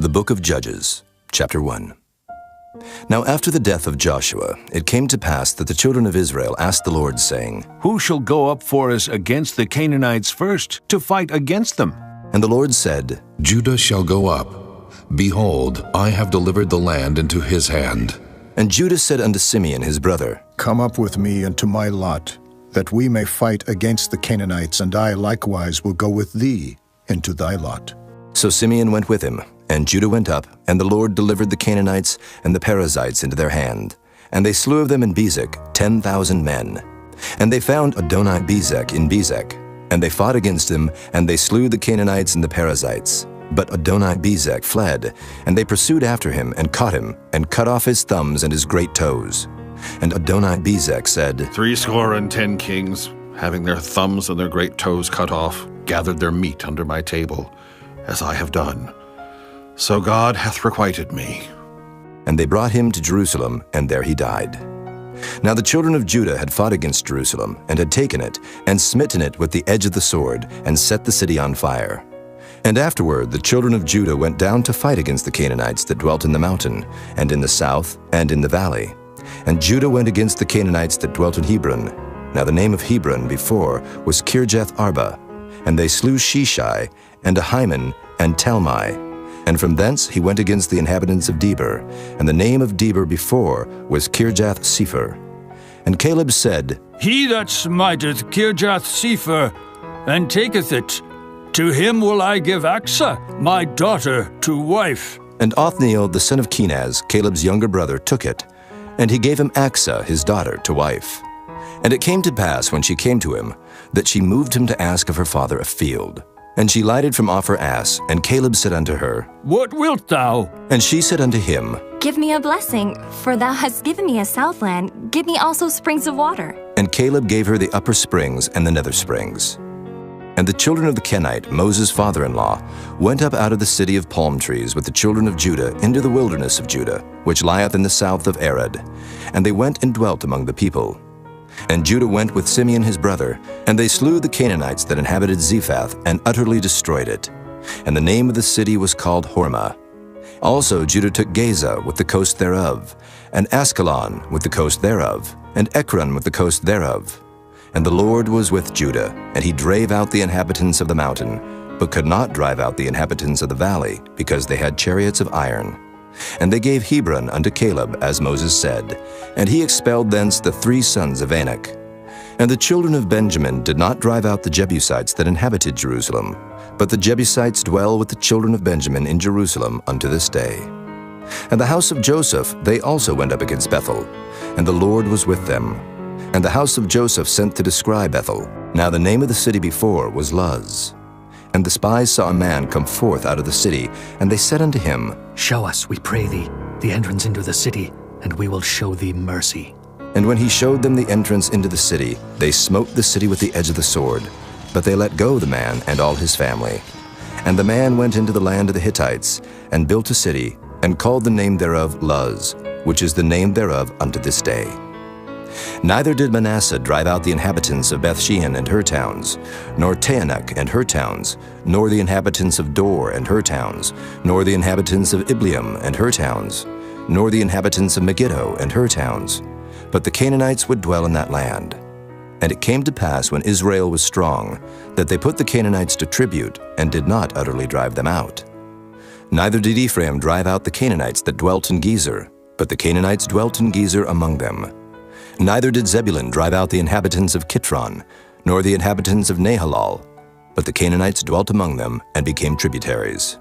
The Book of Judges, Chapter 1. Now after the death of Joshua, it came to pass that the children of Israel asked the Lord, saying, Who shall go up for us against the Canaanites first, to fight against them? And the Lord said, Judah shall go up. Behold, I have delivered the land into his hand. And Judah said unto Simeon his brother, Come up with me into my lot, that we may fight against the Canaanites, and I likewise will go with thee into thy lot. So Simeon went with him, and Judah went up, and the Lord delivered the Canaanites and the Perizzites into their hand. And they slew of them in Bezek 10,000 men. And they found Adoni-Bezek in Bezek. And they fought against him, and they slew the Canaanites and the Perizzites. But Adoni-Bezek fled, and they pursued after him, and caught him, and cut off his thumbs and his great toes. And Adoni-Bezek said, 70 kings, having their thumbs and their great toes cut off, gathered their meat under my table, as I have done. So God hath requited me. And they brought him to Jerusalem, and there he died. Now the children of Judah had fought against Jerusalem, and had taken it, and smitten it with the edge of the sword, and set the city on fire. And afterward the children of Judah went down to fight against the Canaanites that dwelt in the mountain, and in the south, and in the valley. And Judah went against the Canaanites that dwelt in Hebron. Now the name of Hebron before was Kirjath-Arba. And they slew Sheshai, and Ahiman, and Talmai. And from thence he went against the inhabitants of Debir, and the name of Debir before was Kirjath-Sepher. And Caleb said, He that smiteth Kirjath-Sepher, and taketh it, to him will I give Achsah, my daughter, to wife. And Othniel the son of Kenaz, Caleb's younger brother, took it, and he gave him Achsah his daughter to wife. And it came to pass, when she came to him, that she moved him to ask of her father a field. And she lighted from off her ass, and Caleb said unto her, What wilt thou? And she said unto him, Give me a blessing, for thou hast given me a southland. Give me also springs of water. And Caleb gave her the upper springs and the nether springs. And the children of the Kenite, Moses' father-in-law, went up out of the city of palm trees with the children of Judah into the wilderness of Judah, which lieth in the south of Arad. And they went and dwelt among the people. And Judah went with Simeon his brother, and they slew the Canaanites that inhabited Zephath, and utterly destroyed it. And the name of the city was called Hormah. Also Judah took Gaza with the coast thereof, and Askelon with the coast thereof, and Ekron with the coast thereof. And the Lord was with Judah, and he drave out the inhabitants of the mountain, but could not drive out the inhabitants of the valley, because they had chariots of iron. And they gave Hebron unto Caleb, as Moses said, and he expelled thence the 3 sons of Anak. And the children of Benjamin did not drive out the Jebusites that inhabited Jerusalem, but the Jebusites dwell with the children of Benjamin in Jerusalem unto this day. And the house of Joseph they also went up against Bethel, and the Lord was with them. And the house of Joseph sent to descry Bethel. Now the name of the city before was Luz. And the spies saw a man come forth out of the city, and they said unto him, Show us, we pray thee, the entrance into the city, and we will show thee mercy. And when he showed them the entrance into the city, they smote the city with the edge of the sword. But they let go the man and all his family. And the man went into the land of the Hittites, and built a city, and called the name thereof Luz, which is the name thereof unto this day. Neither did Manasseh drive out the inhabitants of Bethshean and her towns, nor Taanach and her towns, nor the inhabitants of Dor and her towns, nor the inhabitants of Ibleam and her towns, nor the inhabitants of Megiddo and her towns. But the Canaanites would dwell in that land. And it came to pass, when Israel was strong, that they put the Canaanites to tribute, and did not utterly drive them out. Neither did Ephraim drive out the Canaanites that dwelt in Gezer, but the Canaanites dwelt in Gezer among them. Neither did Zebulun drive out the inhabitants of Kitron, nor the inhabitants of Nahalal, but the Canaanites dwelt among them, and became tributaries.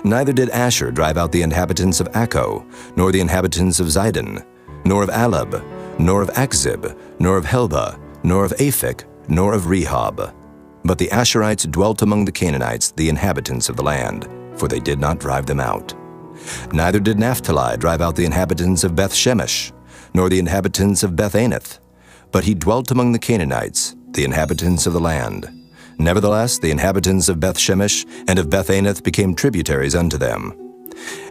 Neither did Asher drive out the inhabitants of Akko, nor the inhabitants of Zidon, nor of Alab, nor of Achzib, nor of Helba, nor of Aphik, nor of Rehob. But the Asherites dwelt among the Canaanites, the inhabitants of the land, for they did not drive them out. Neither did Naphtali drive out the inhabitants of Beth-Shemesh, nor the inhabitants of Beth-Anath, but he dwelt among the Canaanites, the inhabitants of the land. Nevertheless, the inhabitants of Beth-Shemesh and of Beth-Anath became tributaries unto them.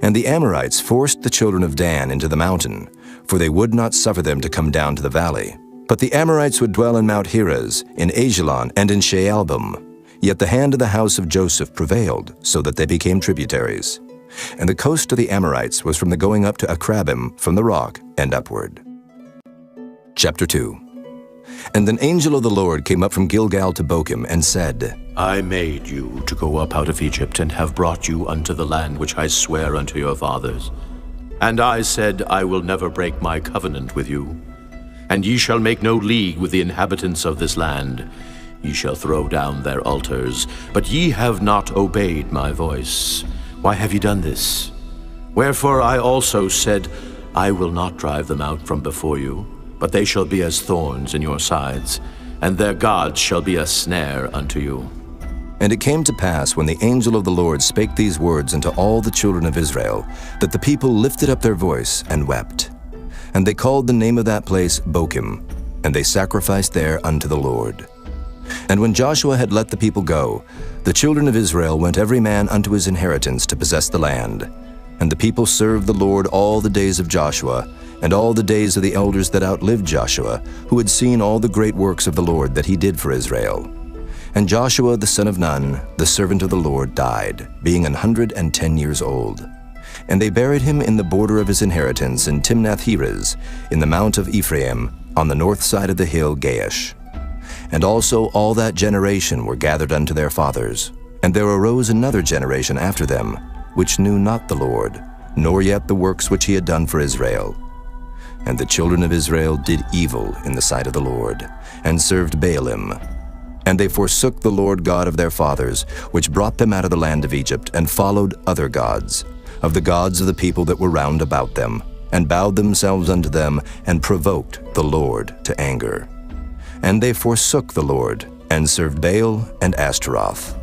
And the Amorites forced the children of Dan into the mountain, for they would not suffer them to come down to the valley. But the Amorites would dwell in Mount Heres, in Ajalon, and in Shaalbim. Yet the hand of the house of Joseph prevailed, so that they became tributaries. And the coast of the Amorites was from the going up to Akrabim from the rock and upward. Chapter 2. And an angel of the Lord came up from Gilgal to Bochim and said, I made you to go up out of Egypt, and have brought you unto the land which I swear unto your fathers. And I said, I will never break my covenant with you. And ye shall make no league with the inhabitants of this land. Ye shall throw down their altars, but ye have not obeyed my voice. Why have ye done this? Wherefore I also said, I will not drive them out from before you, but they shall be as thorns in your sides, and their gods shall be a snare unto you. And it came to pass, when the angel of the Lord spake these words unto all the children of Israel, that the people lifted up their voice and wept. And they called the name of that place Bochim, and they sacrificed there unto the Lord. And when Joshua had let the people go, the children of Israel went every man unto his inheritance to possess the land. And the people served the Lord all the days of Joshua, and all the days of the elders that outlived Joshua, who had seen all the great works of the Lord that he did for Israel. And Joshua the son of Nun, the servant of the Lord, died, being 110 years old. And they buried him in the border of his inheritance in Timnath-Heres, in the mount of Ephraim, on the north side of the hill Gaash. And also all that generation were gathered unto their fathers. And there arose another generation after them, which knew not the Lord, nor yet the works which he had done for Israel. And the children of Israel did evil in the sight of the Lord, and served Baalim. And they forsook the Lord God of their fathers, which brought them out of the land of Egypt, and followed other gods, of the gods of the people that were round about them, and bowed themselves unto them, and provoked the Lord to anger. And they forsook the Lord, and served Baal and Ashtaroth.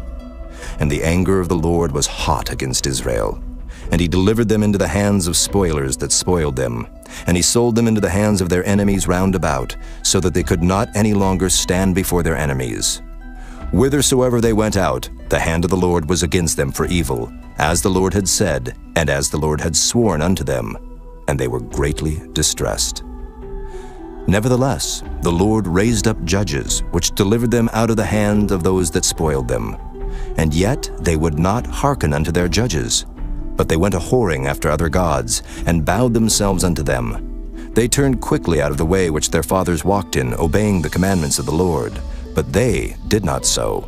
And the anger of the Lord was hot against Israel. And he delivered them into the hands of spoilers that spoiled them. And he sold them into the hands of their enemies round about, so that they could not any longer stand before their enemies. Whithersoever they went out, the hand of the Lord was against them for evil, as the Lord had said, and as the Lord had sworn unto them, and they were greatly distressed. Nevertheless, the Lord raised up judges, which delivered them out of the hand of those that spoiled them. And yet they would not hearken unto their judges, but they went a-whoring after other gods, and bowed themselves unto them. They turned quickly out of the way which their fathers walked in, obeying the commandments of the Lord, but they did not so.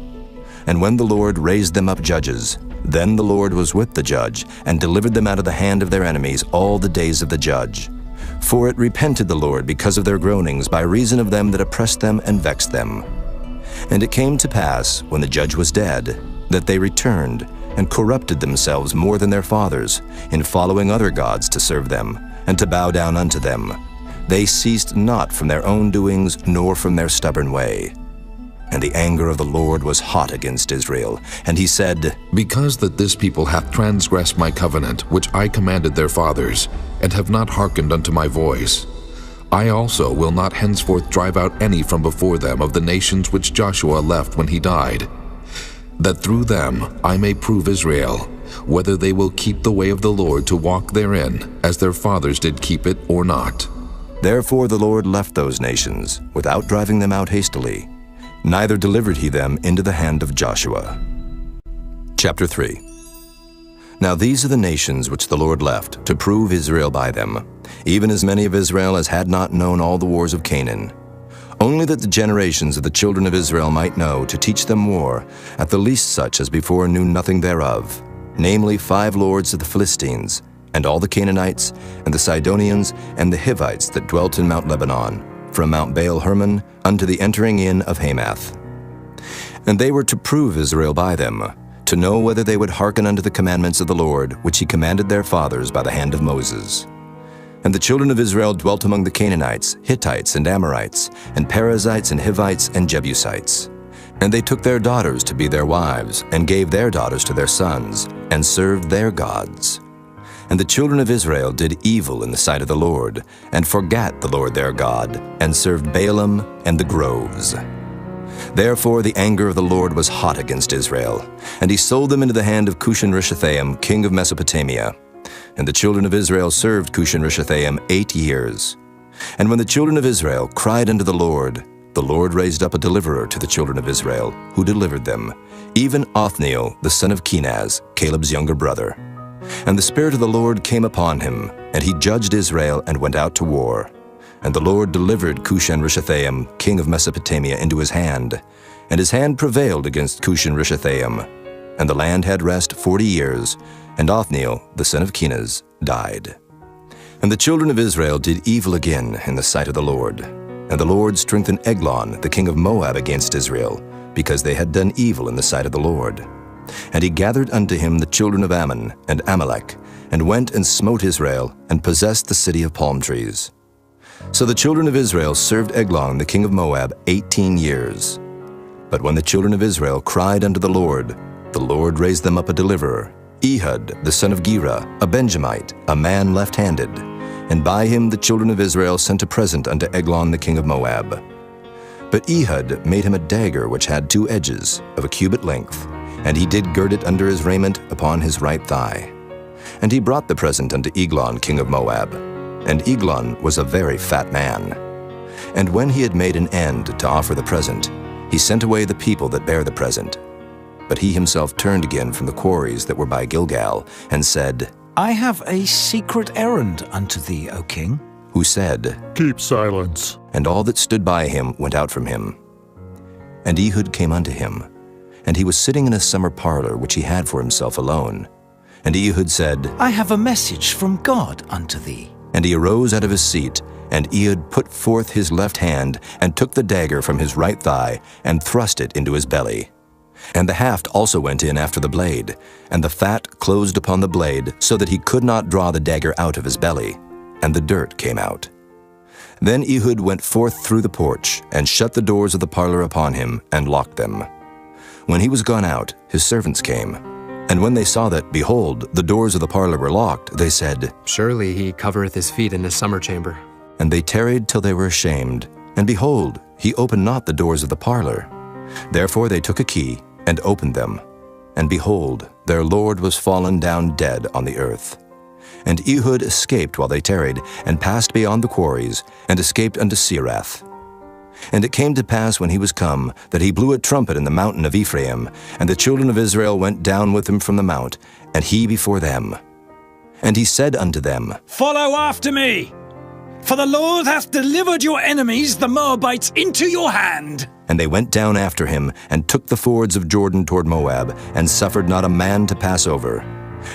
And when the Lord raised them up judges, then the Lord was with the judge, and delivered them out of the hand of their enemies all the days of the judge. For it repented the Lord because of their groanings, by reason of them that oppressed them and vexed them. And it came to pass, when the judge was dead, that they returned, and corrupted themselves more than their fathers, in following other gods to serve them, and to bow down unto them. They ceased not from their own doings, nor from their stubborn way. And the anger of the Lord was hot against Israel. And he said, Because that this people hath transgressed my covenant, which I commanded their fathers, and have not hearkened unto my voice, I also will not henceforth drive out any from before them of the nations which Joshua left when he died, that through them I may prove Israel, whether they will keep the way of the Lord to walk therein, as their fathers did keep it, or not. Therefore the Lord left those nations, without driving them out hastily, neither delivered he them into the hand of Joshua. Chapter 3. Now these are the nations which the Lord left, to prove Israel by them, even as many of Israel as had not known all the wars of Canaan. Only that the generations of the children of Israel might know, to teach them war, at the least such as before knew nothing thereof, namely 5 lords of the Philistines, and all the Canaanites, and the Sidonians, and the Hivites that dwelt in Mount Lebanon, from Mount Baal-Hermon unto the entering in of Hamath. And they were to prove Israel by them, to know whether they would hearken unto the commandments of the Lord, which he commanded their fathers by the hand of Moses. And the children of Israel dwelt among the Canaanites, Hittites, and Amorites, and Perizzites, and Hivites, and Jebusites. And they took their daughters to be their wives, and gave their daughters to their sons, and served their gods. And the children of Israel did evil in the sight of the Lord, and forgat the Lord their God, and served Baalim and the groves. Therefore the anger of the Lord was hot against Israel, and he sold them into the hand of Cushan-Rishathaim, king of Mesopotamia. And the children of Israel served Cushan-Rishathaim 8 years. And when the children of Israel cried unto the Lord raised up a deliverer to the children of Israel, who delivered them, even Othniel the son of Kenaz, Caleb's younger brother. And the Spirit of the Lord came upon him, and he judged Israel and went out to war. And the Lord delivered Cushan-Rishathaim, king of Mesopotamia, into his hand, and his hand prevailed against Cushan-Rishathaim. And the land had rest 40 years, and Othniel, the son of Kenaz, died. And the children of Israel did evil again in the sight of the Lord. And the Lord strengthened Eglon, the king of Moab, against Israel, because they had done evil in the sight of the Lord. And he gathered unto him the children of Ammon and Amalek, and went and smote Israel, and possessed the city of palm trees. So the children of Israel served Eglon, the king of Moab, 18 years. But when the children of Israel cried unto the Lord raised them up a deliverer, Ehud, the son of Gera, a Benjamite, a man left-handed. And by him the children of Israel sent a present unto Eglon, the king of Moab. But Ehud made him a dagger which had 2 edges, of a cubit length, and he did gird it under his raiment upon his right thigh. And he brought the present unto Eglon, king of Moab. And Eglon was a very fat man. And when he had made an end to offer the present, he sent away the people that bare the present. But he himself turned again from the quarries that were by Gilgal, and said, I have a secret errand unto thee, O king. Who said, Keep silence. And all that stood by him went out from him. And Ehud came unto him, and he was sitting in a summer parlor which he had for himself alone. And Ehud said, I have a message from God unto thee. And he arose out of his seat, and Ehud put forth his left hand, and took the dagger from his right thigh, and thrust it into his belly. And the haft also went in after the blade, and the fat closed upon the blade, so that he could not draw the dagger out of his belly, and the dirt came out. Then Ehud went forth through the porch, and shut the doors of the parlor upon him, and locked them. When he was gone out, his servants came. And when they saw that, behold, the doors of the parlor were locked, they said, Surely he covereth his feet in his summer chamber. And they tarried till they were ashamed. And behold, he opened not the doors of the parlor. Therefore they took a key, and opened them. And behold, their lord was fallen down dead on the earth. And Ehud escaped while they tarried, and passed beyond the quarries, and escaped unto Serath. And it came to pass when he was come, that he blew a trumpet in the mountain of Ephraim, and the children of Israel went down with him from the mount, and he before them. And he said unto them, Follow after me, for the Lord hath delivered your enemies, the Moabites, into your hand. And they went down after him, and took the fords of Jordan toward Moab, and suffered not a man to pass over.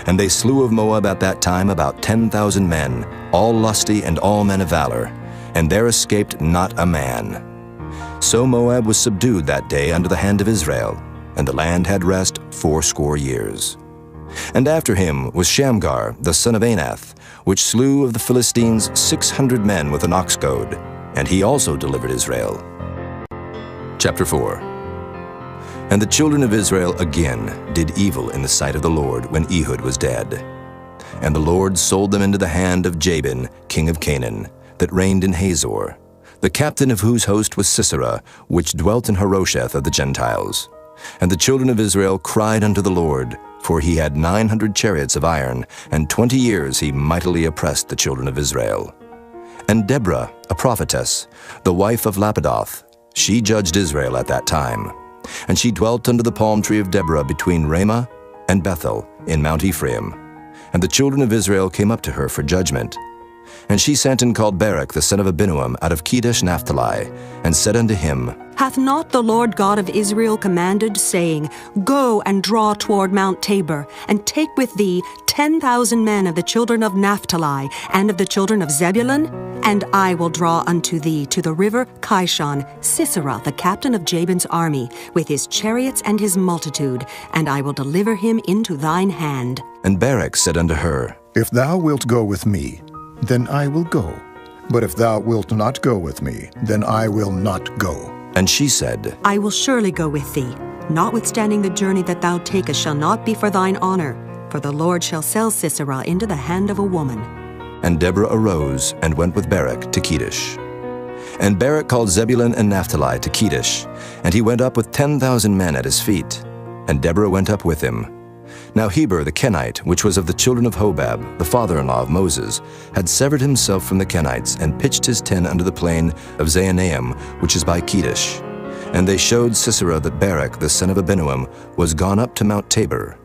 And they slew of Moab at that time about 10,000 men, all lusty and all men of valor, and there escaped not a man. So Moab was subdued that day under the hand of Israel, and the land had rest 80 years. And after him was Shamgar, the son of Anath, which slew of the Philistines 600 men with an ox goad, and he also delivered Israel. Chapter 4. And the children of Israel again did evil in the sight of the Lord when Ehud was dead. And the Lord sold them into the hand of Jabin, king of Canaan, that reigned in Hazor, the captain of whose host was Sisera, which dwelt in Harosheth of the Gentiles. And the children of Israel cried unto the Lord, for he had 900 chariots of iron, and 20 years he mightily oppressed the children of Israel. And Deborah, a prophetess, the wife of Lapidoth, she judged Israel at that time. And she dwelt under the palm tree of Deborah between Ramah and Bethel in Mount Ephraim. And the children of Israel came up to her for judgment. And she sent and called Barak the son of Abinuam out of Kedesh Naphtali, and said unto him, Hath not the Lord God of Israel commanded, saying, Go and draw toward Mount Tabor, and take with thee 10,000 men of the children of Naphtali, and of the children of Zebulun? And I will draw unto thee to the river Kishon Sisera, the captain of Jabin's army, with his chariots and his multitude, and I will deliver him into thine hand. And Barak said unto her, If thou wilt go with me, then I will go. But if thou wilt not go with me, then I will not go. And she said, I will surely go with thee. Notwithstanding the journey that thou takest shall not be for thine honor, for the Lord shall sell Sisera into the hand of a woman. And Deborah arose and went with Barak to Kedesh. And Barak called Zebulun and Naphtali to Kedesh, and he went up with 10,000 men at his feet. And Deborah went up with him. Now Heber the Kenite, which was of the children of Hobab, the father-in-law of Moses, had severed himself from the Kenites, and pitched his tent under the plain of Zaanaim, which is by Kedesh. And they showed Sisera that Barak the son of Abinuam was gone up to Mount Tabor.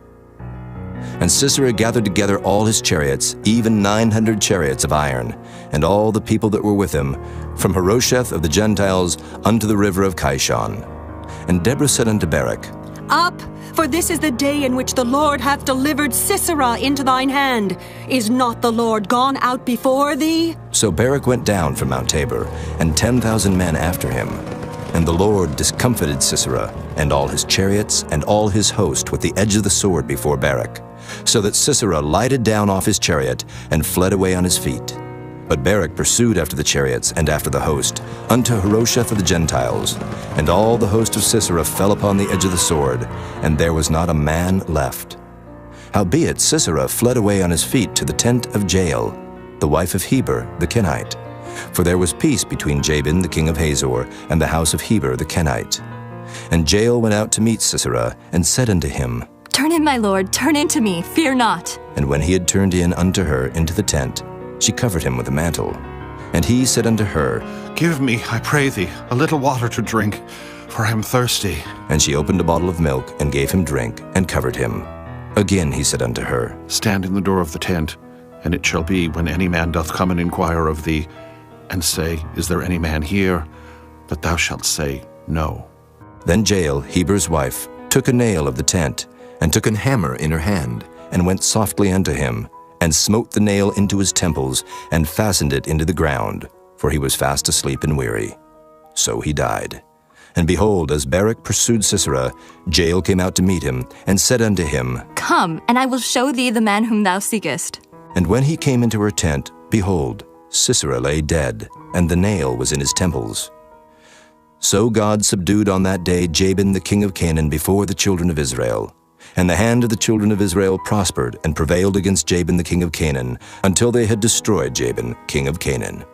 And Sisera gathered together all his chariots, even 900 chariots of iron, and all the people that were with him, from Harosheth of the Gentiles unto the river of Kishon. And Deborah said unto Barak, Up, for this is the day in which the Lord hath delivered Sisera into thine hand. Is not the Lord gone out before thee? So Barak went down from Mount Tabor, and 10,000 men after him. And the Lord discomfited Sisera, and all his chariots, and all his host with the edge of the sword before Barak, so that Sisera lighted down off his chariot, and fled away on his feet. But Barak pursued after the chariots, and after the host, unto Harosheth of the Gentiles. And all the host of Sisera fell upon the edge of the sword, and there was not a man left. Howbeit Sisera fled away on his feet to the tent of Jael, the wife of Heber the Kenite. For there was peace between Jabin the king of Hazor, and the house of Heber the Kenite. And Jael went out to meet Sisera, and said unto him, Turn in, my lord, turn in to me, fear not. And when he had turned in unto her into the tent, she covered him with a mantle. And he said unto her, Give me, I pray thee, a little water to drink, for I am thirsty. And she opened a bottle of milk, and gave him drink, and covered him. Again he said unto her, Stand in the door of the tent, and it shall be, when any man doth come and inquire of thee, and say, Is there any man here? But thou shalt say, No. Then Jael, Heber's wife, took a nail of the tent, and took an hammer in her hand, and went softly unto him, and smote the nail into his temples, and fastened it into the ground, for he was fast asleep and weary. So he died. And behold, as Barak pursued Sisera, Jael came out to meet him, and said unto him, Come, and I will show thee the man whom thou seekest. And when he came into her tent, behold, Sisera lay dead, and the nail was in his temples. So God subdued on that day Jabin the king of Canaan before the children of Israel. And the hand of the children of Israel prospered and prevailed against Jabin the king of Canaan, until they had destroyed Jabin, king of Canaan.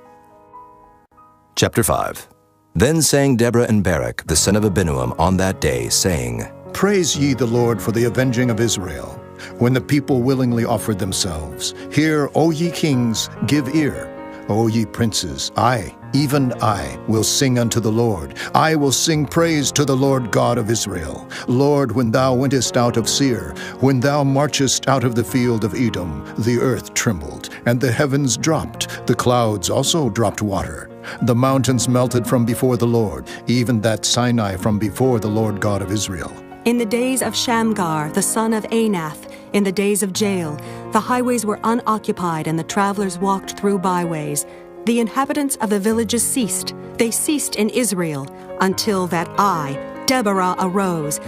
Chapter 5. Then sang Deborah and Barak, the son of Abinoam, on that day, saying, Praise ye the Lord for the avenging of Israel, when the people willingly offered themselves. Hear, O ye kings, give ear. O ye princes, I, even I, will sing unto the Lord. I will sing praise to the Lord God of Israel. Lord, when thou wentest out of Seir, when thou marchest out of the field of Edom, the earth trembled, and the heavens dropped, the clouds also dropped water. The mountains melted from before the Lord, even that Sinai from before the Lord God of Israel. In the days of Shamgar, the son of Anath, in the days of Jael, the highways were unoccupied and the travelers walked through byways. The inhabitants of the villages ceased. They ceased in Israel, until that I, Deborah, arose,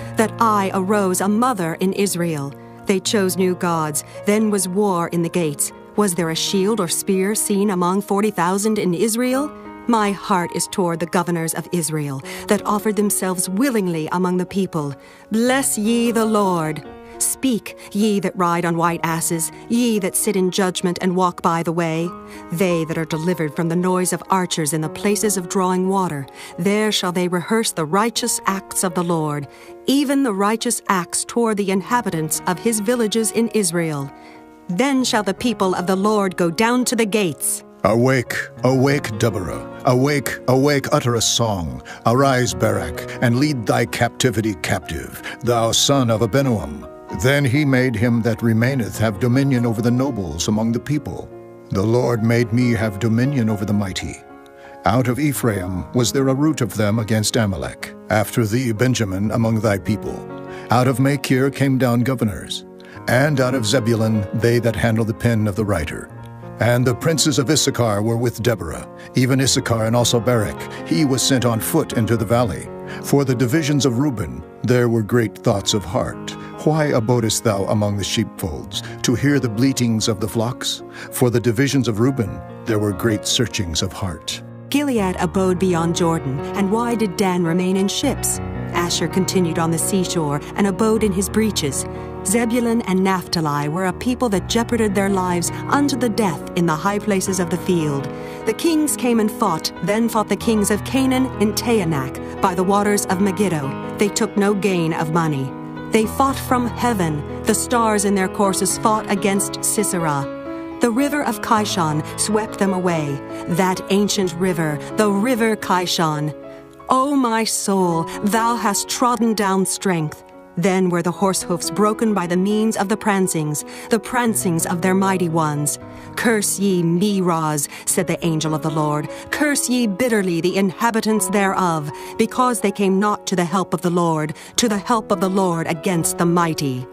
a mother in Israel. They chose new gods. Then was war in the gates. Was there a shield or spear seen among 40,000 in Israel? My heart is toward the governors of Israel, that offered themselves willingly among the people. Bless ye the Lord. Speak, ye that ride on white asses, ye that sit in judgment and walk by the way. They that are delivered from the noise of archers in the places of drawing water, there shall they rehearse the righteous acts of the Lord, even the righteous acts toward the inhabitants of his villages in Israel. Then shall the people of the Lord go down to the gates. Awake, awake, Deborah. Awake, awake, utter a song. Arise, Barak, and lead thy captivity captive, thou son of Abinoam. Then he made him that remaineth have dominion over the nobles among the people. The Lord made me have dominion over the mighty. Out of Ephraim was there a root of them against Amalek. After thee, Benjamin, among thy people. Out of Machir came down governors. And out of Zebulun they that handle the pen of the writer. And the princes of Issachar were with Deborah, even Issachar and also Barak. He was sent on foot into the valley. For the divisions of Reuben there were great thoughts of heart. Why abodest thou among the sheepfolds, to hear the bleatings of the flocks? For the divisions of Reuben there were great searchings of heart. Gilead abode beyond Jordan, and why did Dan remain in ships? Asher continued on the seashore, and abode in his breaches. Zebulun and Naphtali were a people that jeoparded their lives unto the death in the high places of the field. The kings came and fought, then fought the kings of Canaan in Taanach, by the waters of Megiddo. They took no gain of money. They fought from heaven. The stars in their courses fought against Sisera. The river of Kishon swept them away, that ancient river, the river Kishon. O my soul, thou hast trodden down strength. Then were the horse hoofs broken by the means of the prancings of their mighty ones. Curse ye Meroz, said the angel of the Lord. Curse ye bitterly the inhabitants thereof, because they came not to the help of the Lord against the mighty.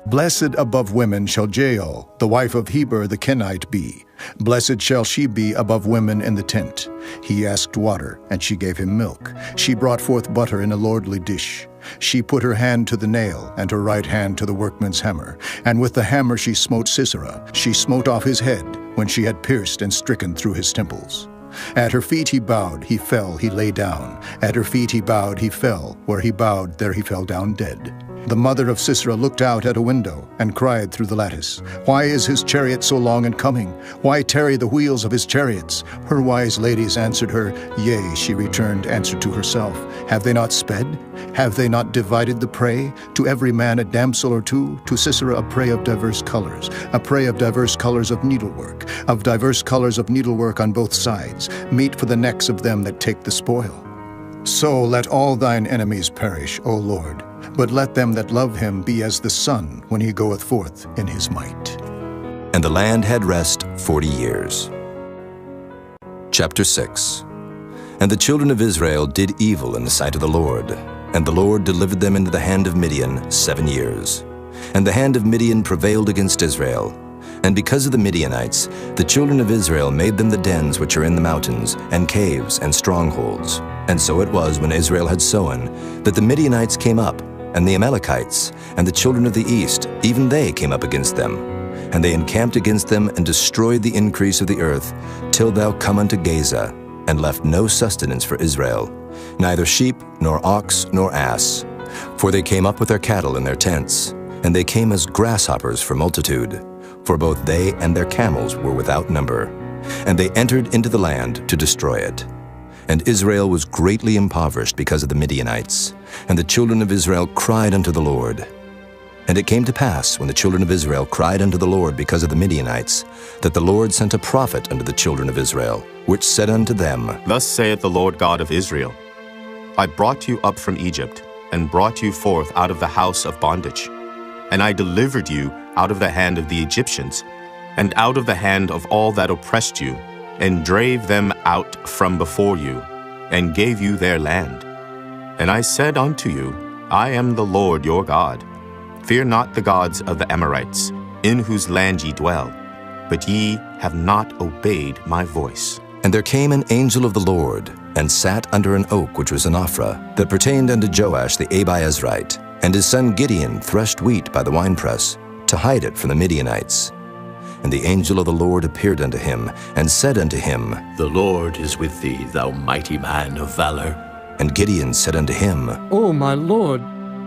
Blessed above women shall Jael, the wife of Heber the Kenite, be. Blessed shall she be above women in the tent. He asked water, and she gave him milk. She brought forth butter in a lordly dish. She put her hand to the nail, and her right hand to the workman's hammer. And with the hammer she smote Sisera. She smote off his head, when she had pierced and stricken through his temples. At her feet he bowed, he fell, he lay down. At her feet he bowed, he fell. Where he bowed, there he fell down dead. The mother of Sisera looked out at a window and cried through the lattice, Why is his chariot so long in coming? Why tarry the wheels of his chariots? Her wise ladies answered her, Yea, she returned answer to herself. Have they not sped? Have they not divided the prey? To every man a damsel or two, to Sisera a prey of diverse colors, a prey of diverse colors of needlework on both sides, meat for the necks of them that take the spoil. So let all thine enemies perish, O Lord, but let them that love him be as the sun when he goeth forth in his might. And the land had rest 40 years. Chapter 6. And the children of Israel did evil in the sight of the Lord, and the Lord delivered them into the hand of Midian 7 years. And the hand of Midian prevailed against Israel. And because of the Midianites, the children of Israel made them the dens which are in the mountains, and caves, and strongholds. And so it was when Israel had sown, that the Midianites came up, and the Amalekites, and the children of the east, even they came up against them. And they encamped against them, and destroyed the increase of the earth, till thou come unto Gaza, and left no sustenance for Israel, neither sheep, nor ox, nor ass. For they came up with their cattle in their tents, and they came as grasshoppers for multitude. For both they and their camels were without number. And they entered into the land to destroy it. And Israel was greatly impoverished because of the Midianites. And the children of Israel cried unto the Lord. And it came to pass, when the children of Israel cried unto the Lord because of the Midianites, that the Lord sent a prophet unto the children of Israel, which said unto them, Thus saith the Lord God of Israel, I brought you up from Egypt, and brought you forth out of the house of bondage. And I delivered you out of the hand of the Egyptians, and out of the hand of all that oppressed you, and drave them out from before you, and gave you their land. And I said unto you, I am the Lord your God. Fear not the gods of the Amorites, in whose land ye dwell, but ye have not obeyed my voice. And there came an angel of the Lord, and sat under an oak which was in Ophrah, that pertained unto Joash the Abiezrite. And his son Gideon threshed wheat by the winepress, to hide it from the Midianites. And the angel of the Lord appeared unto him, and said unto him, The Lord is with thee, thou mighty man of valor. And Gideon said unto him, O my Lord,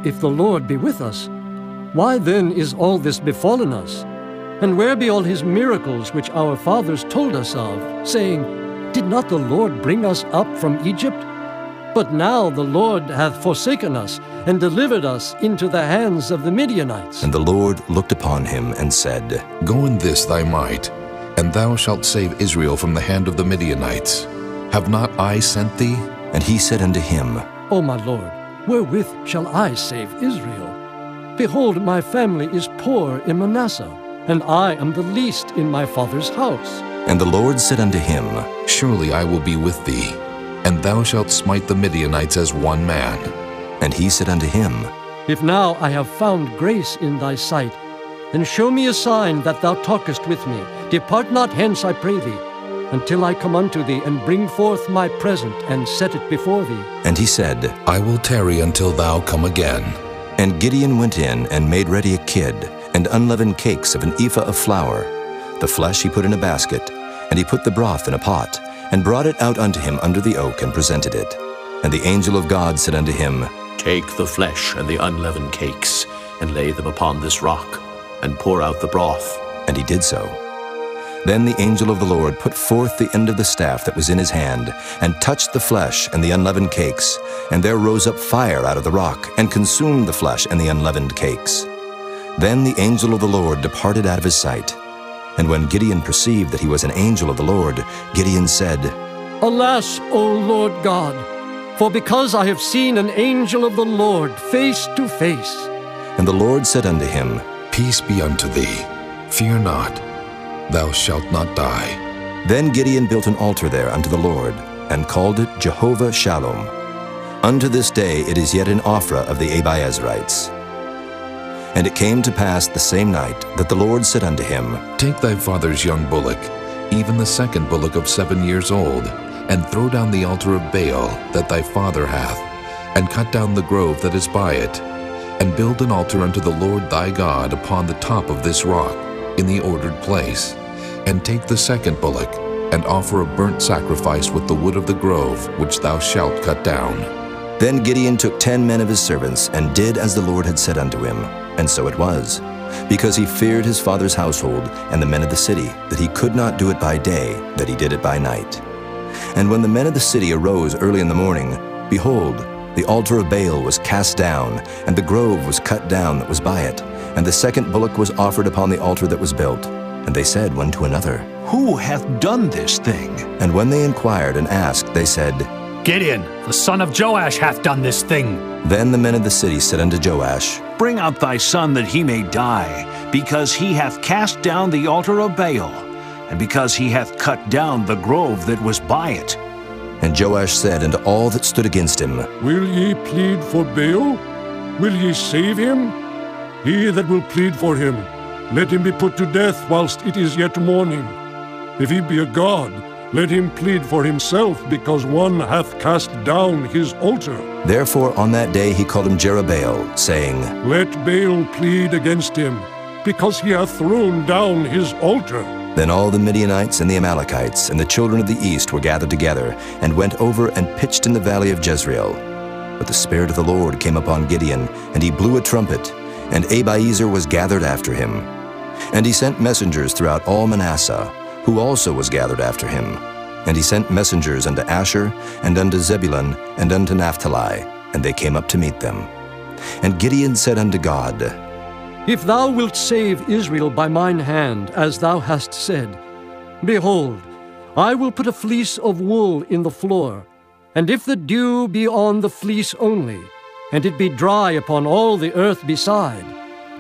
if the Lord be with us, why then is all this befallen us? And where be all his miracles which our fathers told us of, saying, Did not the Lord bring us up from Egypt? But now the Lord hath forsaken us, and delivered us into the hands of the Midianites. And the Lord looked upon him, and said, Go in this thy might, and thou shalt save Israel from the hand of the Midianites. Have not I sent thee? And he said unto him, O my Lord, wherewith shall I save Israel? Behold, my family is poor in Manasseh, and I am the least in my father's house. And the Lord said unto him, Surely I will be with thee, and thou shalt smite the Midianites as one man. And he said unto him, If now I have found grace in thy sight, then show me a sign that thou talkest with me. Depart not hence, I pray thee, until I come unto thee, and bring forth my present, and set it before thee. And he said, I will tarry until thou come again. And Gideon went in, and made ready a kid, and unleavened cakes of an ephah of flour. The flesh he put in a basket, and he put the broth in a pot, and brought it out unto him under the oak, and presented it. And the angel of God said unto him, Take the flesh and the unleavened cakes, and lay them upon this rock, and pour out the broth. And he did so. Then the angel of the Lord put forth the end of the staff that was in his hand, and touched the flesh and the unleavened cakes, and there rose up fire out of the rock, and consumed the flesh and the unleavened cakes. Then the angel of the Lord departed out of his sight. And when Gideon perceived that he was an angel of the Lord, Gideon said, Alas, O Lord God, for because I have seen an angel of the Lord face to face, And the Lord said unto him, Peace be unto thee. Fear not. Thou shalt not die. Then Gideon built an altar there unto the Lord, and called it Jehovah Shalom. Unto this day it is yet in Ophrah of the Abiezrites. And it came to pass the same night that the Lord said unto him, Take thy father's young bullock, even the second bullock of 7 years old, and throw down the altar of Baal that thy father hath, and cut down the grove that is by it, and build an altar unto the Lord thy God upon the top of this rock, in the ordered place. And take the second bullock, and offer a burnt sacrifice with the wood of the grove which thou shalt cut down. Then Gideon took 10 men of his servants, and did as the Lord had said unto him. And so it was, because he feared his father's household and the men of the city, that he could not do it by day, that he did it by night. And when the men of the city arose early in the morning, behold, the altar of Baal was cast down, and the grove was cut down that was by it, and the second bullock was offered upon the altar that was built. And they said one to another, Who hath done this thing? And when they inquired and asked, they said, Gideon, the son of Joash, hath done this thing. Then the men of the city said unto Joash, Bring out thy son that he may die, because he hath cast down the altar of Baal, and because he hath cut down the grove that was by it. And Joash said unto all that stood against him, Will ye plead for Baal? Will ye save him? He that will plead for him, let him be put to death whilst it is yet morning. If he be a god, let him plead for himself, because one hath cast down his altar. Therefore on that day he called him Jerubbaal, saying, Let Baal plead against him, because he hath thrown down his altar. Then all the Midianites and the Amalekites and the children of the east were gathered together, and went over and pitched in the valley of Jezreel. But the Spirit of the Lord came upon Gideon, and he blew a trumpet, and Abiezer was gathered after him. And he sent messengers throughout all Manasseh, who also was gathered after him. And he sent messengers unto Asher, and unto Zebulun, and unto Naphtali, and they came up to meet them. And Gideon said unto God, If thou wilt save Israel by mine hand, as thou hast said, behold, I will put a fleece of wool in the floor, and if the dew be on the fleece only, and it be dry upon all the earth beside,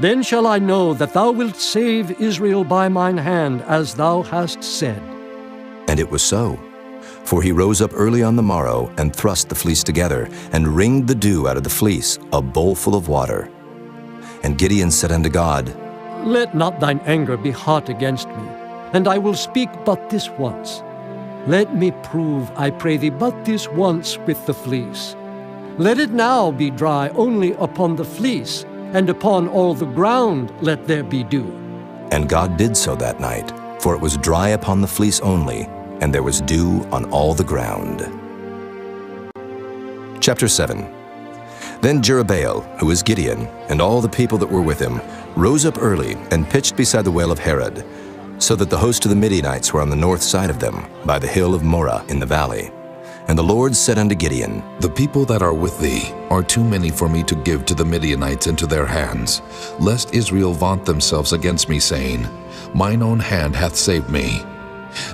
then shall I know that thou wilt save Israel by mine hand, as thou hast said. And it was so. For he rose up early on the morrow, and thrust the fleece together, and wringed the dew out of the fleece, a bowlful of water. And Gideon said unto God, Let not thine anger be hot against me, and I will speak but this once. Let me prove, I pray thee, but this once with the fleece. Let it now be dry only upon the fleece, and upon all the ground let there be dew. And God did so that night, for it was dry upon the fleece only, and there was dew on all the ground. Chapter 7. Then Jerubbaal, who was Gideon, and all the people that were with him, rose up early and pitched beside the well of Harod, so that the host of the Midianites were on the north side of them, by the hill of Moreh in the valley. And the Lord said unto Gideon, The people that are with thee are too many for me to give to the Midianites into their hands, lest Israel vaunt themselves against me, saying, Mine own hand hath saved me.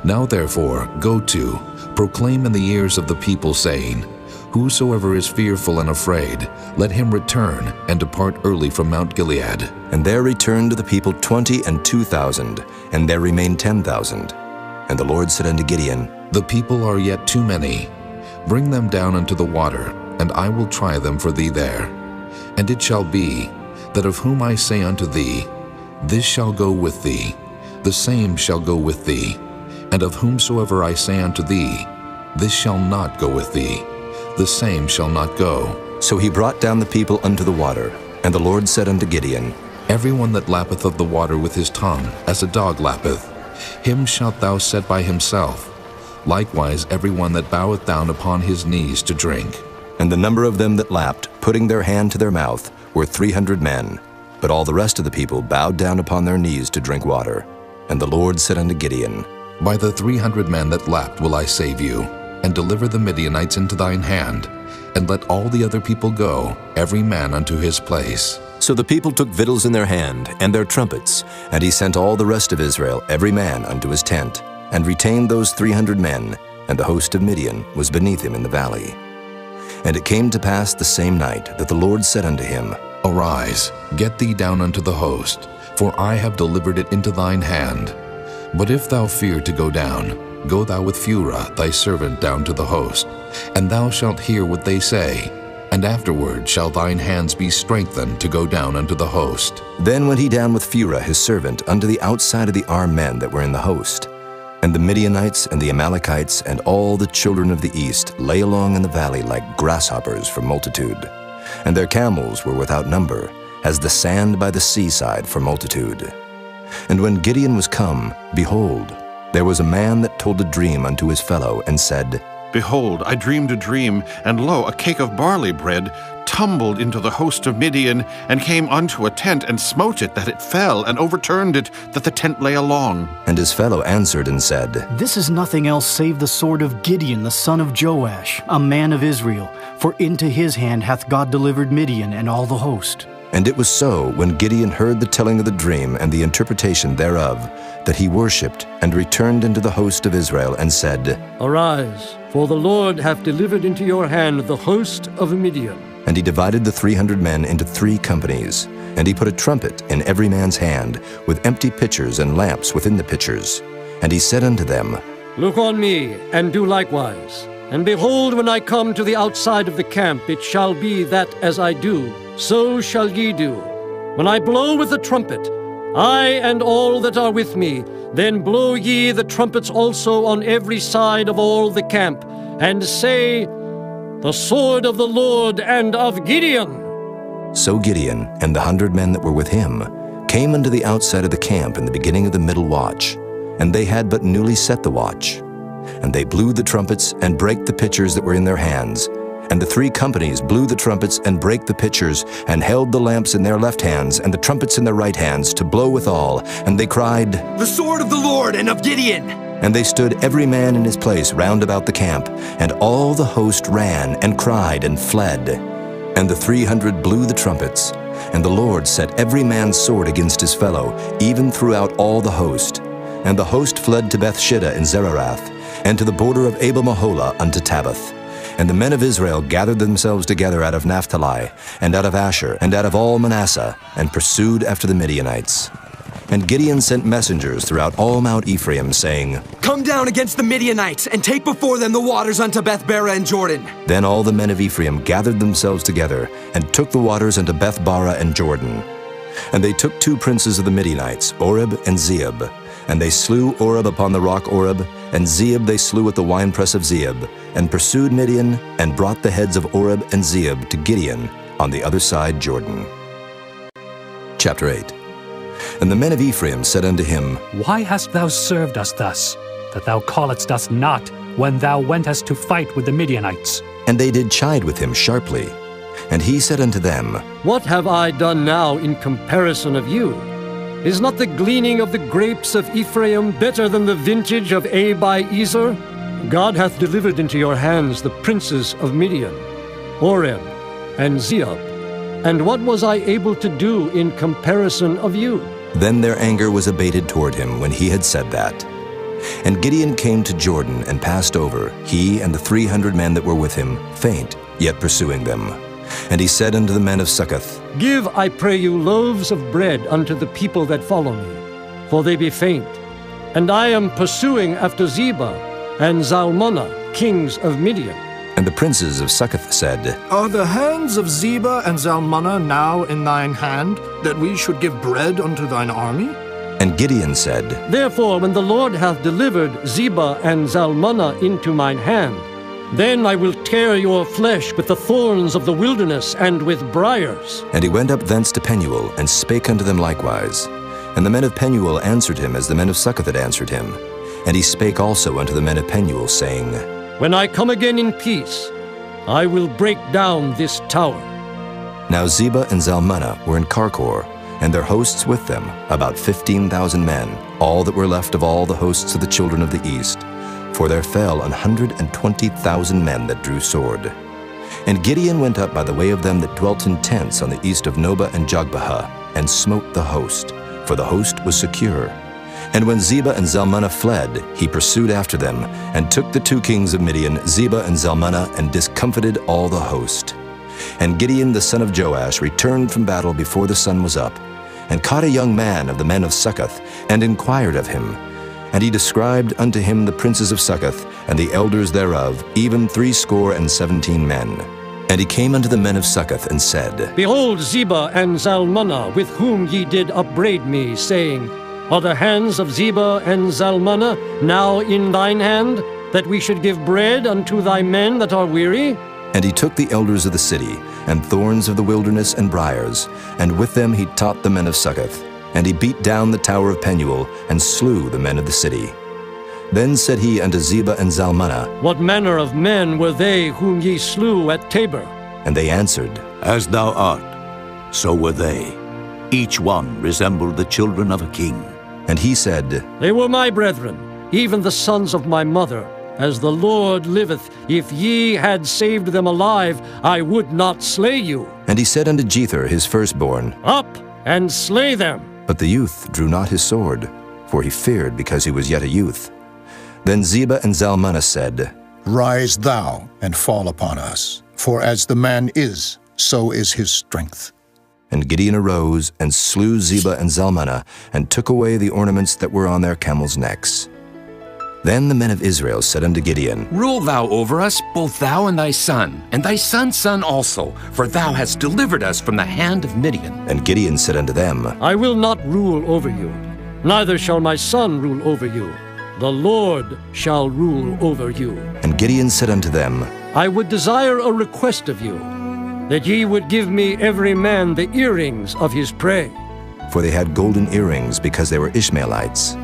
Now therefore go to, proclaim in the ears of the people, saying, Whosoever is fearful and afraid, let him return and depart early from Mount Gilead. And there returned to the people 22,000, and there remained 10,000. And the Lord said unto Gideon, The people are yet too many. Bring them down unto the water, and I will try them for thee there. And it shall be, that of whom I say unto thee, This shall go with thee, the same shall go with thee. And of whomsoever I say unto thee, This shall not go with thee, the same shall not go. So he brought down the people unto the water. And the Lord said unto Gideon, Everyone that lappeth of the water with his tongue, as a dog lappeth, him shalt thou set by himself. Likewise everyone that boweth down upon his knees to drink. And the number of them that lapped, putting their hand to their mouth, were 300 men. But all the rest of the people bowed down upon their knees to drink water. And the Lord said unto Gideon, By the 300 men that lapped will I save you, and deliver the Midianites into thine hand, and let all the other people go, every man unto his place. So the people took victuals in their hand, and their trumpets, and he sent all the rest of Israel, every man unto his tent, and retained those 300 men, and the host of Midian was beneath him in the valley. And it came to pass the same night that the Lord said unto him, Arise, get thee down unto the host, for I have delivered it into thine hand. But if thou fear to go down, go thou with Phurah thy servant down to the host, and thou shalt hear what they say, and afterward shall thine hands be strengthened to go down unto the host. Then went he down with Phurah his servant unto the outside of the armed men that were in the host. And the Midianites and the Amalekites and all the children of the east lay along in the valley like grasshoppers for multitude. And their camels were without number, as the sand by the seaside for multitude. And when Gideon was come, behold, there was a man that told a dream unto his fellow, and said, Behold, I dreamed a dream, and lo, a cake of barley bread tumbled into the host of Midian, and came unto a tent, and smote it, that it fell, and overturned it, that the tent lay along. And his fellow answered and said, This is nothing else save the sword of Gideon, the son of Joash, a man of Israel. For into his hand hath God delivered Midian and all the host. And it was so, when Gideon heard the telling of the dream and the interpretation thereof, that he worshipped, and returned into the host of Israel, and said, Arise, for the Lord hath delivered into your hand the host of Midian. And he divided the 300 men into 3 companies, and he put a trumpet in every man's hand, with empty pitchers and lamps within the pitchers. And he said unto them, Look on me, and do likewise. And behold, when I come to the outside of the camp, it shall be that as I do, so shall ye do. When I blow with the trumpet, I and all that are with me, then blow ye the trumpets also on every side of all the camp, and say, The sword of the Lord and of Gideon. So Gideon and the 100 men that were with him came unto the outside of the camp in the beginning of the middle watch, and they had but newly set the watch. And they blew the trumpets and brake the pitchers that were in their hands. And the 3 companies blew the trumpets and brake the pitchers, and held the lamps in their left hands, and the trumpets in their right hands, to blow withal. And they cried, The sword of the Lord and of Gideon! And they stood every man in his place round about the camp, and all the host ran, and cried, and fled. And the 300 blew the trumpets, and the Lord set every man's sword against his fellow, even throughout all the host. And the host fled to Bethshida in Zererath, and to the border of Abel-Meholah unto Tabbath. And the men of Israel gathered themselves together out of Naphtali, and out of Asher, and out of all Manasseh, and pursued after the Midianites. And Gideon sent messengers throughout all Mount Ephraim, saying, Come down against the Midianites, and take before them the waters unto Beth-bara and Jordan. Then all the men of Ephraim gathered themselves together, and took the waters unto Beth-bara and Jordan. And they took 2 princes of the Midianites, Oreb and Zeeb. And they slew Oreb upon the rock Oreb, and Zeeb they slew at the winepress of Zeeb, and pursued Midian, and brought the heads of Oreb and Zeeb to Gideon on the other side Jordan. Chapter 8. And the men of Ephraim said unto him, Why hast thou served us thus, that thou calledst us not when thou wentest to fight with the Midianites? And they did chide with him sharply. And he said unto them, What have I done now in comparison of you? Is not the gleaning of the grapes of Ephraim better than the vintage of Abiezer? God hath delivered into your hands the princes of Midian, Oreb and Zeeb. And what was I able to do in comparison of you? Then their anger was abated toward him when he had said that. And Gideon came to Jordan and passed over, he and the 300 men that were with him, faint, yet pursuing them. And he said unto the men of Succoth, Give, I pray you, loaves of bread unto the people that follow me, for they be faint. And I am pursuing after Zebah and Zalmunna, kings of Midian. And the princes of Succoth said, Are the hands of Zebah and Zalmunna now in thine hand, that we should give bread unto thine army? And Gideon said, Therefore, when the Lord hath delivered Zebah and Zalmunna into mine hand, then I will tear your flesh with the thorns of the wilderness and with briars. And he went up thence to Penuel, and spake unto them likewise. And the men of Penuel answered him as the men of Succoth had answered him. And he spake also unto the men of Penuel, saying, When I come again in peace, I will break down this tower. Now Zebah and Zalmunna were in Karkor, and their hosts with them, about 15,000 men, all that were left of all the hosts of the children of the east. For there fell 120,000 men that drew sword. And Gideon went up by the way of them that dwelt in tents on the east of Nobah and Jogbehah, and smote the host, for the host was secure. And when Zebah and Zalmunna fled, he pursued after them, and took the 2 kings of Midian, Zebah and Zalmunna, and discomfited all the host. And Gideon the son of Joash returned from battle before the sun was up, and caught a young man of the men of Succoth, and inquired of him. And he described unto him the princes of Succoth, and the elders thereof, even 70 men. And he came unto the men of Succoth, and said, Behold Zebah and Zalmunna, with whom ye did upbraid me, saying, Are the hands of Zebah and Zalmunna now in thine hand, that we should give bread unto thy men that are weary? And he took the elders of the city, and thorns of the wilderness and briars, and with them he taught the men of Succoth. And he beat down the tower of Penuel, and slew the men of the city. Then said he unto Zebah and Zalmunna, What manner of men were they whom ye slew at Tabor? And they answered, As thou art, so were they. Each one resembled the children of a king. And he said, They were my brethren, even the sons of my mother. As the Lord liveth, if ye had saved them alive, I would not slay you. And he said unto Jether his firstborn, Up and slay them. But the youth drew not his sword, for he feared because he was yet a youth. Then Zebah and Zalmunna said, Rise thou and fall upon us, for as the man is, so is his strength. And Gideon arose and slew Zebah and Zalmunna, and took away the ornaments that were on their camels' necks. Then the men of Israel said unto Gideon, Rule thou over us, both thou and thy son, and thy son's son also, for thou hast delivered us from the hand of Midian. And Gideon said unto them, I will not rule over you, neither shall my son rule over you. The Lord shall rule over you. And Gideon said unto them, I would desire a request of you, that ye would give me every man the earrings of his prey. For they had golden earrings, because they were Ishmaelites.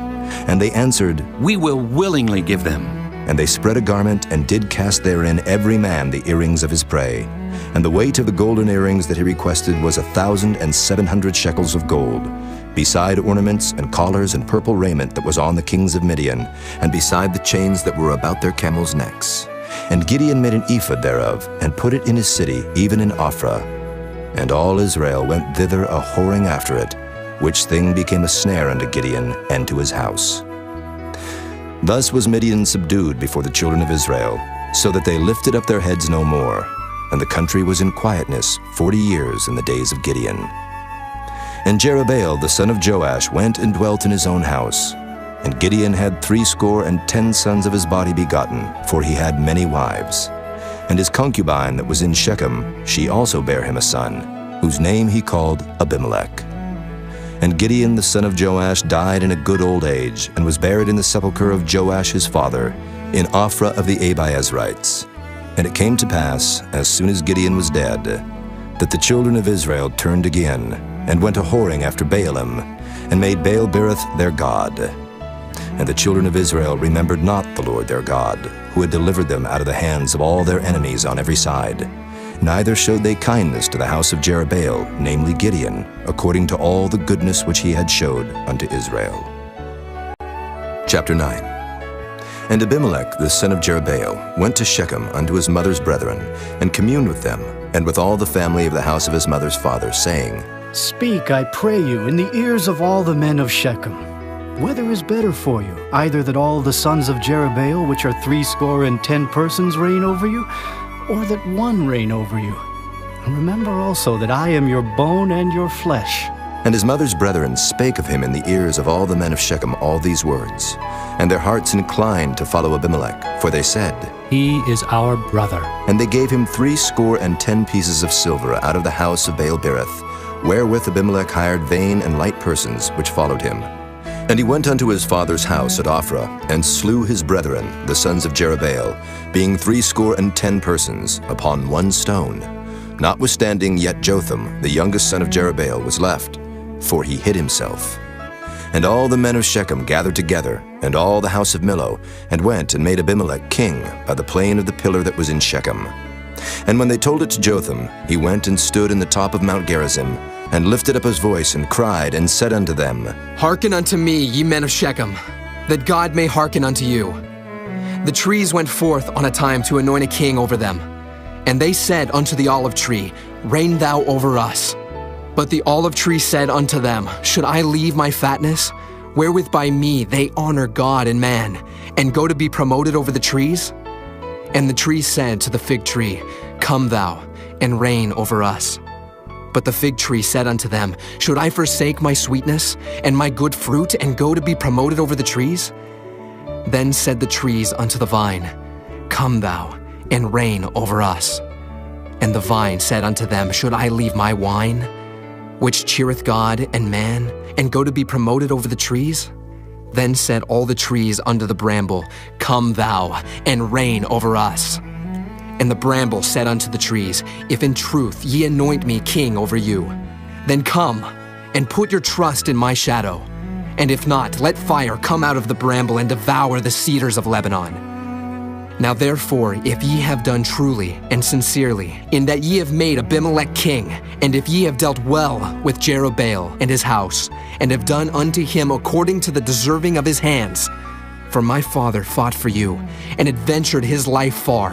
And they answered, We will willingly give them. And they spread a garment, and did cast therein every man the earrings of his prey. And the weight of the golden earrings that he requested was 1,700 shekels of gold, beside ornaments and collars and purple raiment that was on the kings of Midian, and beside the chains that were about their camels' necks. And Gideon made an ephod thereof, and put it in his city, even in Ophrah. And all Israel went thither a-whoring after it, which thing became a snare unto Gideon and to his house. Thus was Midian subdued before the children of Israel, so that they lifted up their heads no more, and the country was in quietness 40 years in the days of Gideon. And Jerubbaal the son of Joash went and dwelt in his own house. And Gideon had 70 sons of his body begotten, for he had many wives. And his concubine that was in Shechem, she also bare him a son, whose name he called Abimelech. And Gideon the son of Joash died in a good old age, and was buried in the sepulchre of Joash his father, in Ophrah of the Abiezrites. And it came to pass, as soon as Gideon was dead, that the children of Israel turned again, and went a-whoring after Baalim, and made Baal-berith their god. And the children of Israel remembered not the Lord their God, who had delivered them out of the hands of all their enemies on every side. Neither showed they kindness to the house of Jerubbaal, namely Gideon, according to all the goodness which he had showed unto Israel. Chapter 9. And Abimelech the son of Jerubbaal went to Shechem unto his mother's brethren, and communed with them, and with all the family of the house of his mother's father, saying, Speak, I pray you, in the ears of all the men of Shechem. Whether is better for you, either that all the sons of Jerubbaal, which are 70 persons, reign over you, or that one reign over you? And remember also that I am your bone and your flesh. And his mother's brethren spake of him in the ears of all the men of Shechem all these words. And their hearts inclined to follow Abimelech, for they said, He is our brother. And they gave him 70 pieces of silver out of the house of Baal-berith, wherewith Abimelech hired vain and light persons which followed him. And he went unto his father's house at Ophrah, and slew his brethren, the sons of Jerubbaal, being 70 persons, upon one stone. Notwithstanding yet Jotham, the youngest son of Jerubbaal, was left, for he hid himself. And all the men of Shechem gathered together, and all the house of Millo, and went and made Abimelech king by the plain of the pillar that was in Shechem. And when they told it to Jotham, he went and stood in the top of Mount Gerizim, and lifted up his voice, and cried, and said unto them, Hearken unto me, ye men of Shechem, that God may hearken unto you. The trees went forth on a time to anoint a king over them. And they said unto the olive tree, Reign thou over us. But the olive tree said unto them, Should I leave my fatness? wherewith by me they honor God and man, and go to be promoted over the trees? And the tree said to the fig tree, Come thou, and reign over us. But the fig tree said unto them, Should I forsake my sweetness, and my good fruit, and go to be promoted over the trees? Then said the trees unto the vine, Come thou, and reign over us. And the vine said unto them, Should I leave my wine, which cheereth God and man, and go to be promoted over the trees? Then said all the trees unto the bramble, Come thou, and reign over us. And the bramble said unto the trees, If in truth ye anoint me king over you, then come, and put your trust in my shadow. And if not, let fire come out of the bramble, and devour the cedars of Lebanon. Now therefore, if ye have done truly and sincerely, in that ye have made Abimelech king, and if ye have dealt well with Jerubbaal and his house, and have done unto him according to the deserving of his hands, for my father fought for you, and adventured his life far,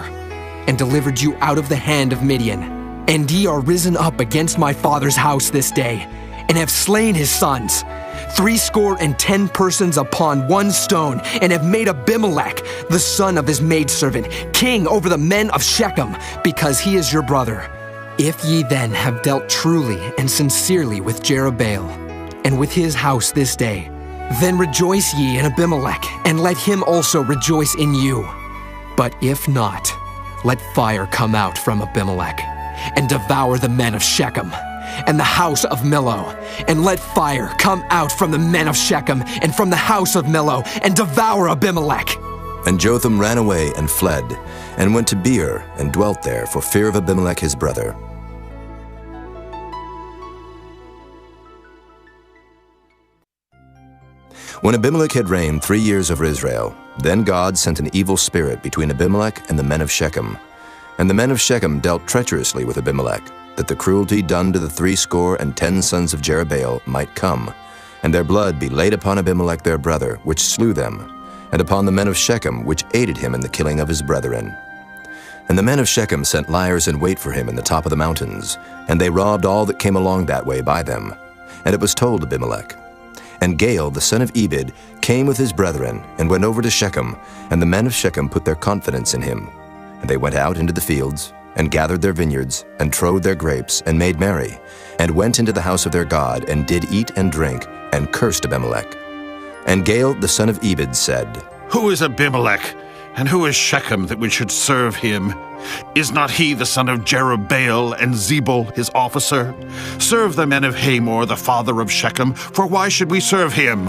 and delivered you out of the hand of Midian, and ye are risen up against my father's house this day, and have slain his sons, 70 persons upon one stone, and have made Abimelech, the son of his maidservant, king over the men of Shechem, because he is your brother. If ye then have dealt truly and sincerely with Jerubbaal, and with his house this day, then rejoice ye in Abimelech, and let him also rejoice in you. But if not, let fire come out from Abimelech, and devour the men of Shechem, and the house of Millo, and let fire come out from the men of Shechem, and from the house of Millo, and devour Abimelech. And Jotham ran away and fled, and went to Beer, and dwelt there for fear of Abimelech his brother. When Abimelech had reigned 3 years over Israel, then God sent an evil spirit between Abimelech and the men of Shechem. And the men of Shechem dealt treacherously with Abimelech, that the cruelty done to the 70 sons of Jerubbaal might come, and their blood be laid upon Abimelech their brother, which slew them, and upon the men of Shechem, which aided him in the killing of his brethren. And the men of Shechem sent liers in wait for him in the top of the mountains, and they robbed all that came along that way by them. And it was told Abimelech. And Gaal, the son of Ebed, came with his brethren, and went over to Shechem, and the men of Shechem put their confidence in him. And they went out into the fields, and gathered their vineyards, and trode their grapes, and made merry, and went into the house of their God, and did eat and drink, and cursed Abimelech. And Gaal the son of Ebed said, Who is Abimelech, and who is Shechem that we should serve him? Is not he the son of Jerubbaal, and Zebul his officer? Serve the men of Hamor, the father of Shechem, for why should we serve him?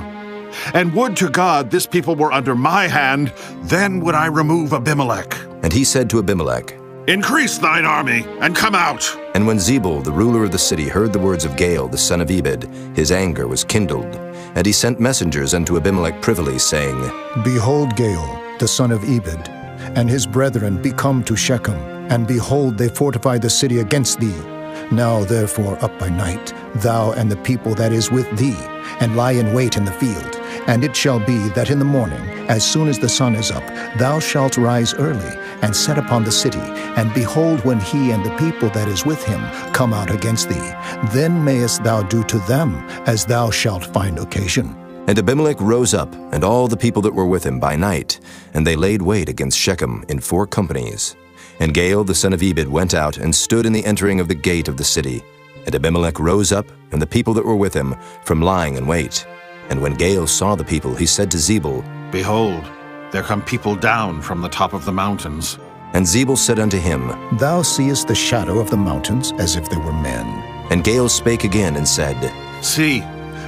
And would to God this people were under my hand, then would I remove Abimelech. And he said to Abimelech, Increase thine army, and come out. And when Zebul, the ruler of the city, heard the words of Gaal, the son of Ebed, his anger was kindled. And he sent messengers unto Abimelech privily, saying, Behold, Gaal, the son of Ebed, and his brethren be come to Shechem, and behold, they fortify the city against thee. Now therefore up by night, thou and the people that is with thee, and lie in wait in the field. And it shall be that in the morning, as soon as the sun is up, thou shalt rise early, and set upon the city. And behold, when he and the people that is with him come out against thee, then mayest thou do to them as thou shalt find occasion. And Abimelech rose up, and all the people that were with him by night, and they laid wait against Shechem in 4 companies. And Gaal the son of Ebed went out, and stood in the entering of the gate of the city. And Abimelech rose up, and the people that were with him, from lying in wait. And when Gaal saw the people, he said to Zebul, Behold, there come people down from the top of the mountains. And Zebul said unto him, Thou seest the shadow of the mountains, as if they were men. And Gaal spake again, and said, See,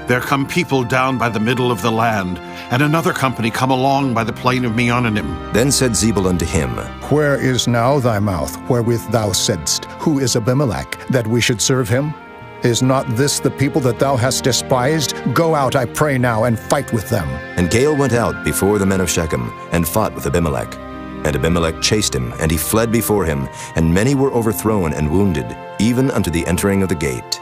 there come people down by the middle of the land, and another company come along by the plain of Meonanim. Then said Zebul unto him, Where is now thy mouth, wherewith thou saidst, Who is Abimelech, that we should serve him? Is not this the people that thou hast despised? Go out, I pray now, and fight with them. And Gaal went out before the men of Shechem, and fought with Abimelech. And Abimelech chased him, and he fled before him, and many were overthrown and wounded, even unto the entering of the gate.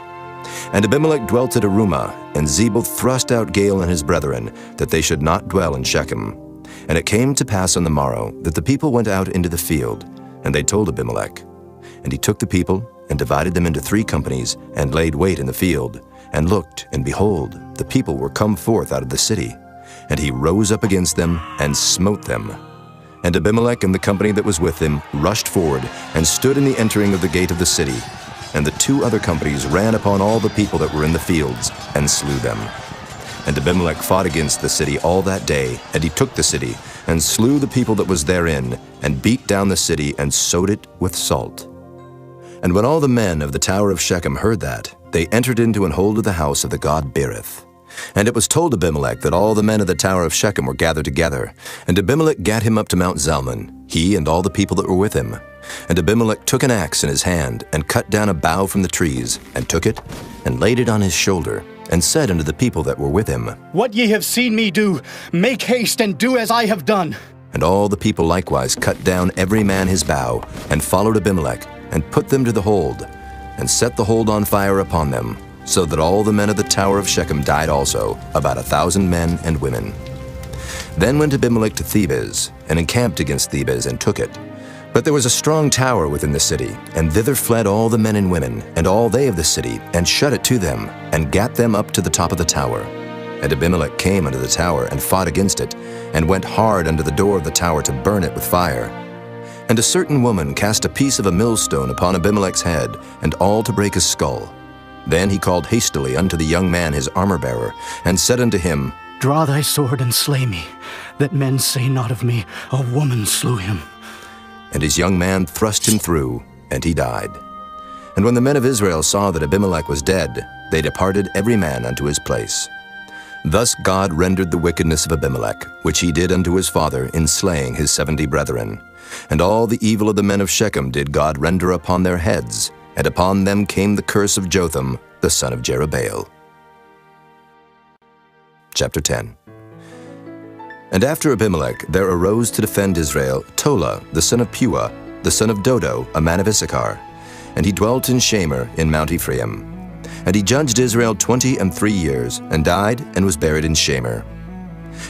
And Abimelech dwelt at Arumah, and Zebul thrust out Gaal and his brethren, that they should not dwell in Shechem. And it came to pass on the morrow, that the people went out into the field, and they told Abimelech. And he took the people, and divided them into 3 companies, and laid wait in the field. and looked, and behold, the people were come forth out of the city. And he rose up against them, and smote them. And Abimelech and the company that was with him rushed forward, and stood in the entering of the gate of the city. And the 2 other companies ran upon all the people that were in the fields, and slew them. And Abimelech fought against the city all that day, and he took the city, and slew the people that was therein, and beat down the city, and sowed it with salt. And when all the men of the tower of Shechem heard that, they entered into and hold of the house of the god Berith. And it was told Abimelech that all the men of the tower of Shechem were gathered together. And Abimelech gat him up to Mount Zalmon, he and all the people that were with him. And Abimelech took an axe in his hand, and cut down a bough from the trees, and took it, and laid it on his shoulder, and said unto the people that were with him, What ye have seen me do, make haste and do as I have done. And all the people likewise cut down every man his bough, and followed Abimelech, and put them to the hold, and set the hold on fire upon them, so that all the men of the tower of Shechem died also, about 1,000 men and women. Then went Abimelech to Thebez, and encamped against Thebez, and took it. But there was a strong tower within the city, and thither fled all the men and women, and all they of the city, and shut it to them, and gat them up to the top of the tower. And Abimelech came unto the tower, and fought against it, and went hard unto the door of the tower to burn it with fire. And a certain woman cast a piece of a millstone upon Abimelech's head, and all to break his skull. Then he called hastily unto the young man his armor-bearer, and said unto him, Draw thy sword and slay me, that men say not of me, A woman slew him. And his young man thrust him through, and he died. And when the men of Israel saw that Abimelech was dead, they departed every man unto his place. Thus God rendered the wickedness of Abimelech, which he did unto his father in slaying his 70 brethren. And all the evil of the men of Shechem did God render upon their heads, and upon them came the curse of Jotham, the son of Jerubbaal. Chapter 10. And after Abimelech there arose to defend Israel Tola, the son of Puah, the son of Dodo, a man of Issachar. And he dwelt in Shamir in Mount Ephraim. And he judged Israel 23 years, and died, and was buried in Shamir.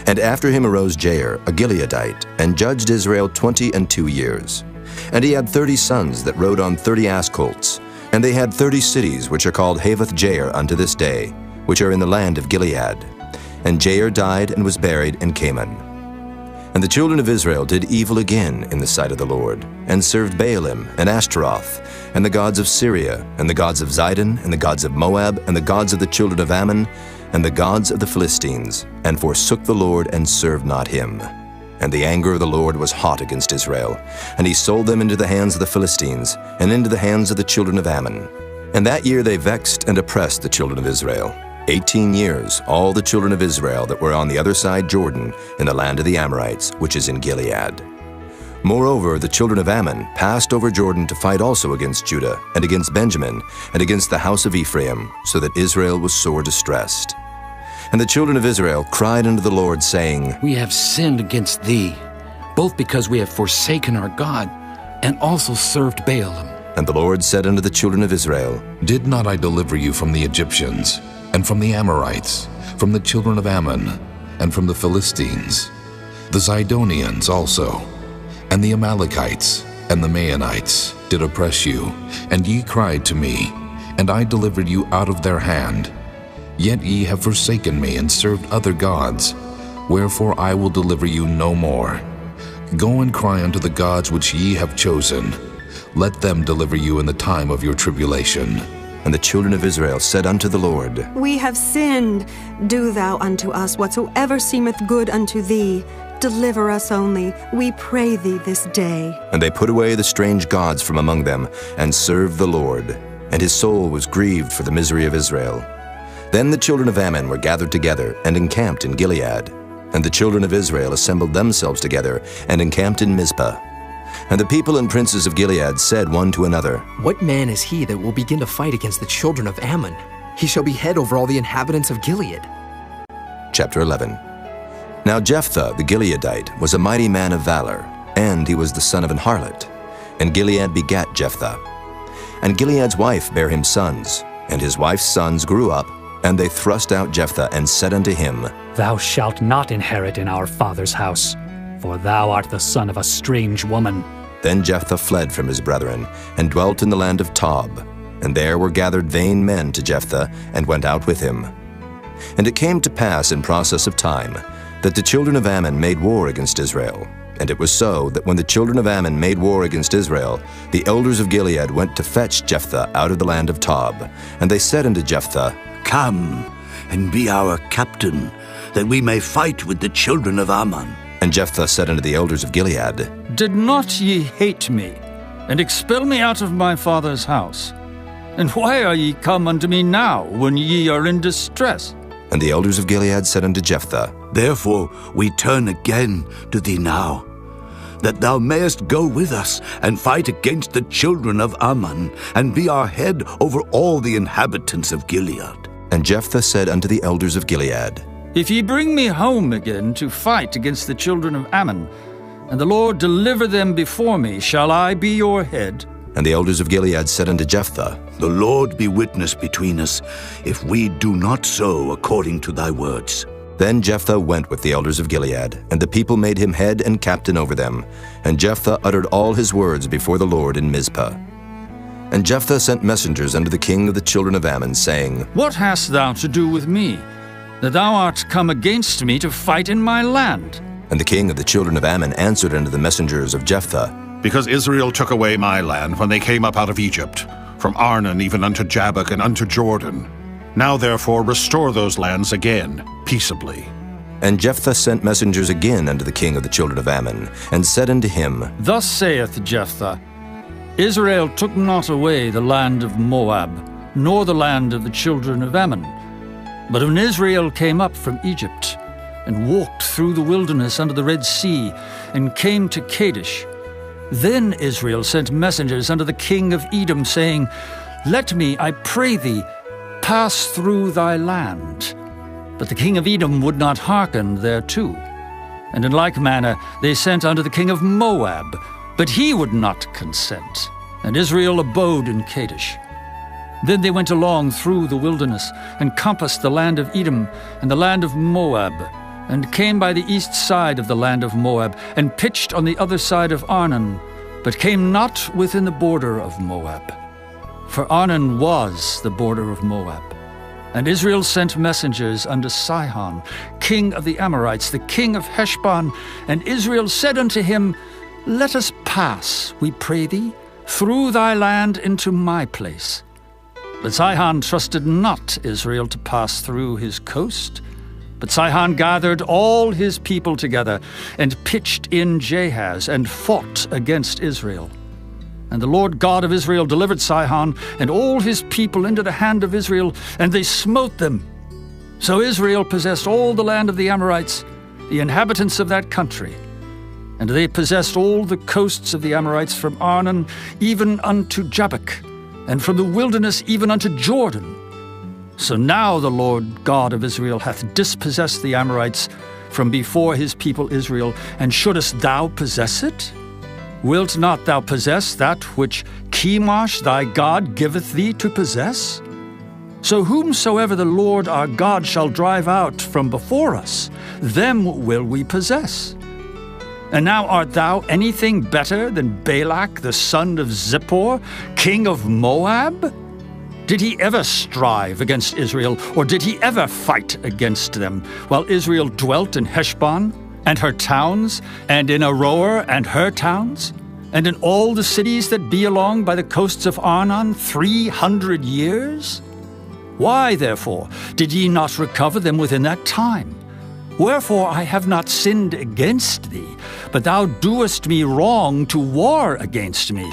And after him arose Jair, a Gileadite, and judged Israel 22 years. And he had 30 sons that rode on 30 ass colts. And they had 30 cities, which are called Havoth Jair unto this day, which are in the land of Gilead. And Jair died and was buried in Canaan. And the children of Israel did evil again in the sight of the Lord, and served Baalim and Ashtaroth, and the gods of Syria, and the gods of Zidon, and the gods of Moab, and the gods of the children of Ammon, and the gods of the Philistines, and forsook the Lord, and served not him. And the anger of the Lord was hot against Israel, and he sold them into the hands of the Philistines, and into the hands of the children of Ammon. And that year they vexed and oppressed the children of Israel. 18 years, all the children of Israel that were on the other side Jordan, in the land of the Amorites, which is in Gilead. Moreover, the children of Ammon passed over Jordan to fight also against Judah, and against Benjamin, and against the house of Ephraim, so that Israel was sore distressed. And the children of Israel cried unto the Lord, saying, We have sinned against thee, both because we have forsaken our God, and also served Baalim. And the Lord said unto the children of Israel, Did not I deliver you from the Egyptians, and from the Amorites, from the children of Ammon, and from the Philistines, the Zidonians also, and the Amalekites, and the Maonites did oppress you, and ye cried to me, and I delivered you out of their hand. Yet ye have forsaken me, and served other gods, wherefore I will deliver you no more. Go and cry unto the gods which ye have chosen. Let them deliver you in the time of your tribulation. And the children of Israel said unto the Lord, We have sinned. Do thou unto us whatsoever seemeth good unto thee. Deliver us only, we pray thee this day. And they put away the strange gods from among them, and served the Lord. And his soul was grieved for the misery of Israel. Then the children of Ammon were gathered together, and encamped in Gilead. And the children of Israel assembled themselves together, and encamped in Mizpah. And the people and princes of Gilead said one to another, What man is he that will begin to fight against the children of Ammon? He shall be head over all the inhabitants of Gilead. Chapter 11. Now Jephthah the Gileadite was a mighty man of valor, and he was the son of an harlot. And Gilead begat Jephthah. And Gilead's wife bare him sons, and his wife's sons grew up, and they thrust out Jephthah, and said unto him, Thou shalt not inherit in our father's house, for thou art the son of a strange woman. Then Jephthah fled from his brethren, and dwelt in the land of Tob. And there were gathered vain men to Jephthah, and went out with him. And it came to pass in process of time, that the children of Ammon made war against Israel. And it was so, that when the children of Ammon made war against Israel, the elders of Gilead went to fetch Jephthah out of the land of Tob. And they said unto Jephthah, Come, and be our captain, that we may fight with the children of Ammon. And Jephthah said unto the elders of Gilead, Did not ye hate me, and expel me out of my father's house? And why are ye come unto me now, when ye are in distress? And the elders of Gilead said unto Jephthah, Therefore we turn again to thee now, that thou mayest go with us, and fight against the children of Ammon, and be our head over all the inhabitants of Gilead. And Jephthah said unto the elders of Gilead, If ye bring me home again to fight against the children of Ammon, and the Lord deliver them before me, shall I be your head? And the elders of Gilead said unto Jephthah, The Lord be witness between us, if we do not so according to thy words. Then Jephthah went with the elders of Gilead, and the people made him head and captain over them. And Jephthah uttered all his words before the Lord in Mizpah. And Jephthah sent messengers unto the king of the children of Ammon, saying, What hast thou to do with me, that thou art come against me to fight in my land? And the king of the children of Ammon answered unto the messengers of Jephthah, Because Israel took away my land when they came up out of Egypt, from Arnon even unto Jabbok and unto Jordan. Now therefore restore those lands again, peaceably. And Jephthah sent messengers again unto the king of the children of Ammon, and said unto him, Thus saith Jephthah, Israel took not away the land of Moab, nor the land of the children of Ammon. But when Israel came up from Egypt, and walked through the wilderness under the Red Sea, and came to Kadesh, then Israel sent messengers unto the king of Edom, saying, Let me, I pray thee, pass through thy land. But the king of Edom would not hearken thereto. And in like manner they sent unto the king of Moab, but he would not consent. And Israel abode in Kadesh. Then they went along through the wilderness, and compassed the land of Edom and the land of Moab, and came by the east side of the land of Moab, and pitched on the other side of Arnon, but came not within the border of Moab. For Arnon was the border of Moab. And Israel sent messengers unto Sihon, king of the Amorites, the king of Heshbon. And Israel said unto him, Let us pass, we pray thee, through thy land into my place. But Sihon trusted not Israel to pass through his coast. But Sihon gathered all his people together, and pitched in Jahaz, and fought against Israel. And the Lord God of Israel delivered Sihon and all his people into the hand of Israel, and they smote them. So Israel possessed all the land of the Amorites, the inhabitants of that country. And they possessed all the coasts of the Amorites from Arnon even unto Jabbok, and from the wilderness even unto Jordan. So now the Lord God of Israel hath dispossessed the Amorites from before his people Israel, and shouldest thou possess it? Wilt not thou possess that which Chemosh thy God giveth thee to possess? So whomsoever the Lord our God shall drive out from before us, them will we possess. And now art thou anything better than Balak the son of Zippor, king of Moab? Did he ever strive against Israel, or did he ever fight against them, while Israel dwelt in Heshbon and her towns, and in Aroer and her towns, and in all the cities that be along by the coasts of Arnon 300 years? Why, therefore, did ye not recover them within that time? Wherefore I have not sinned against thee, but thou doest me wrong to war against me.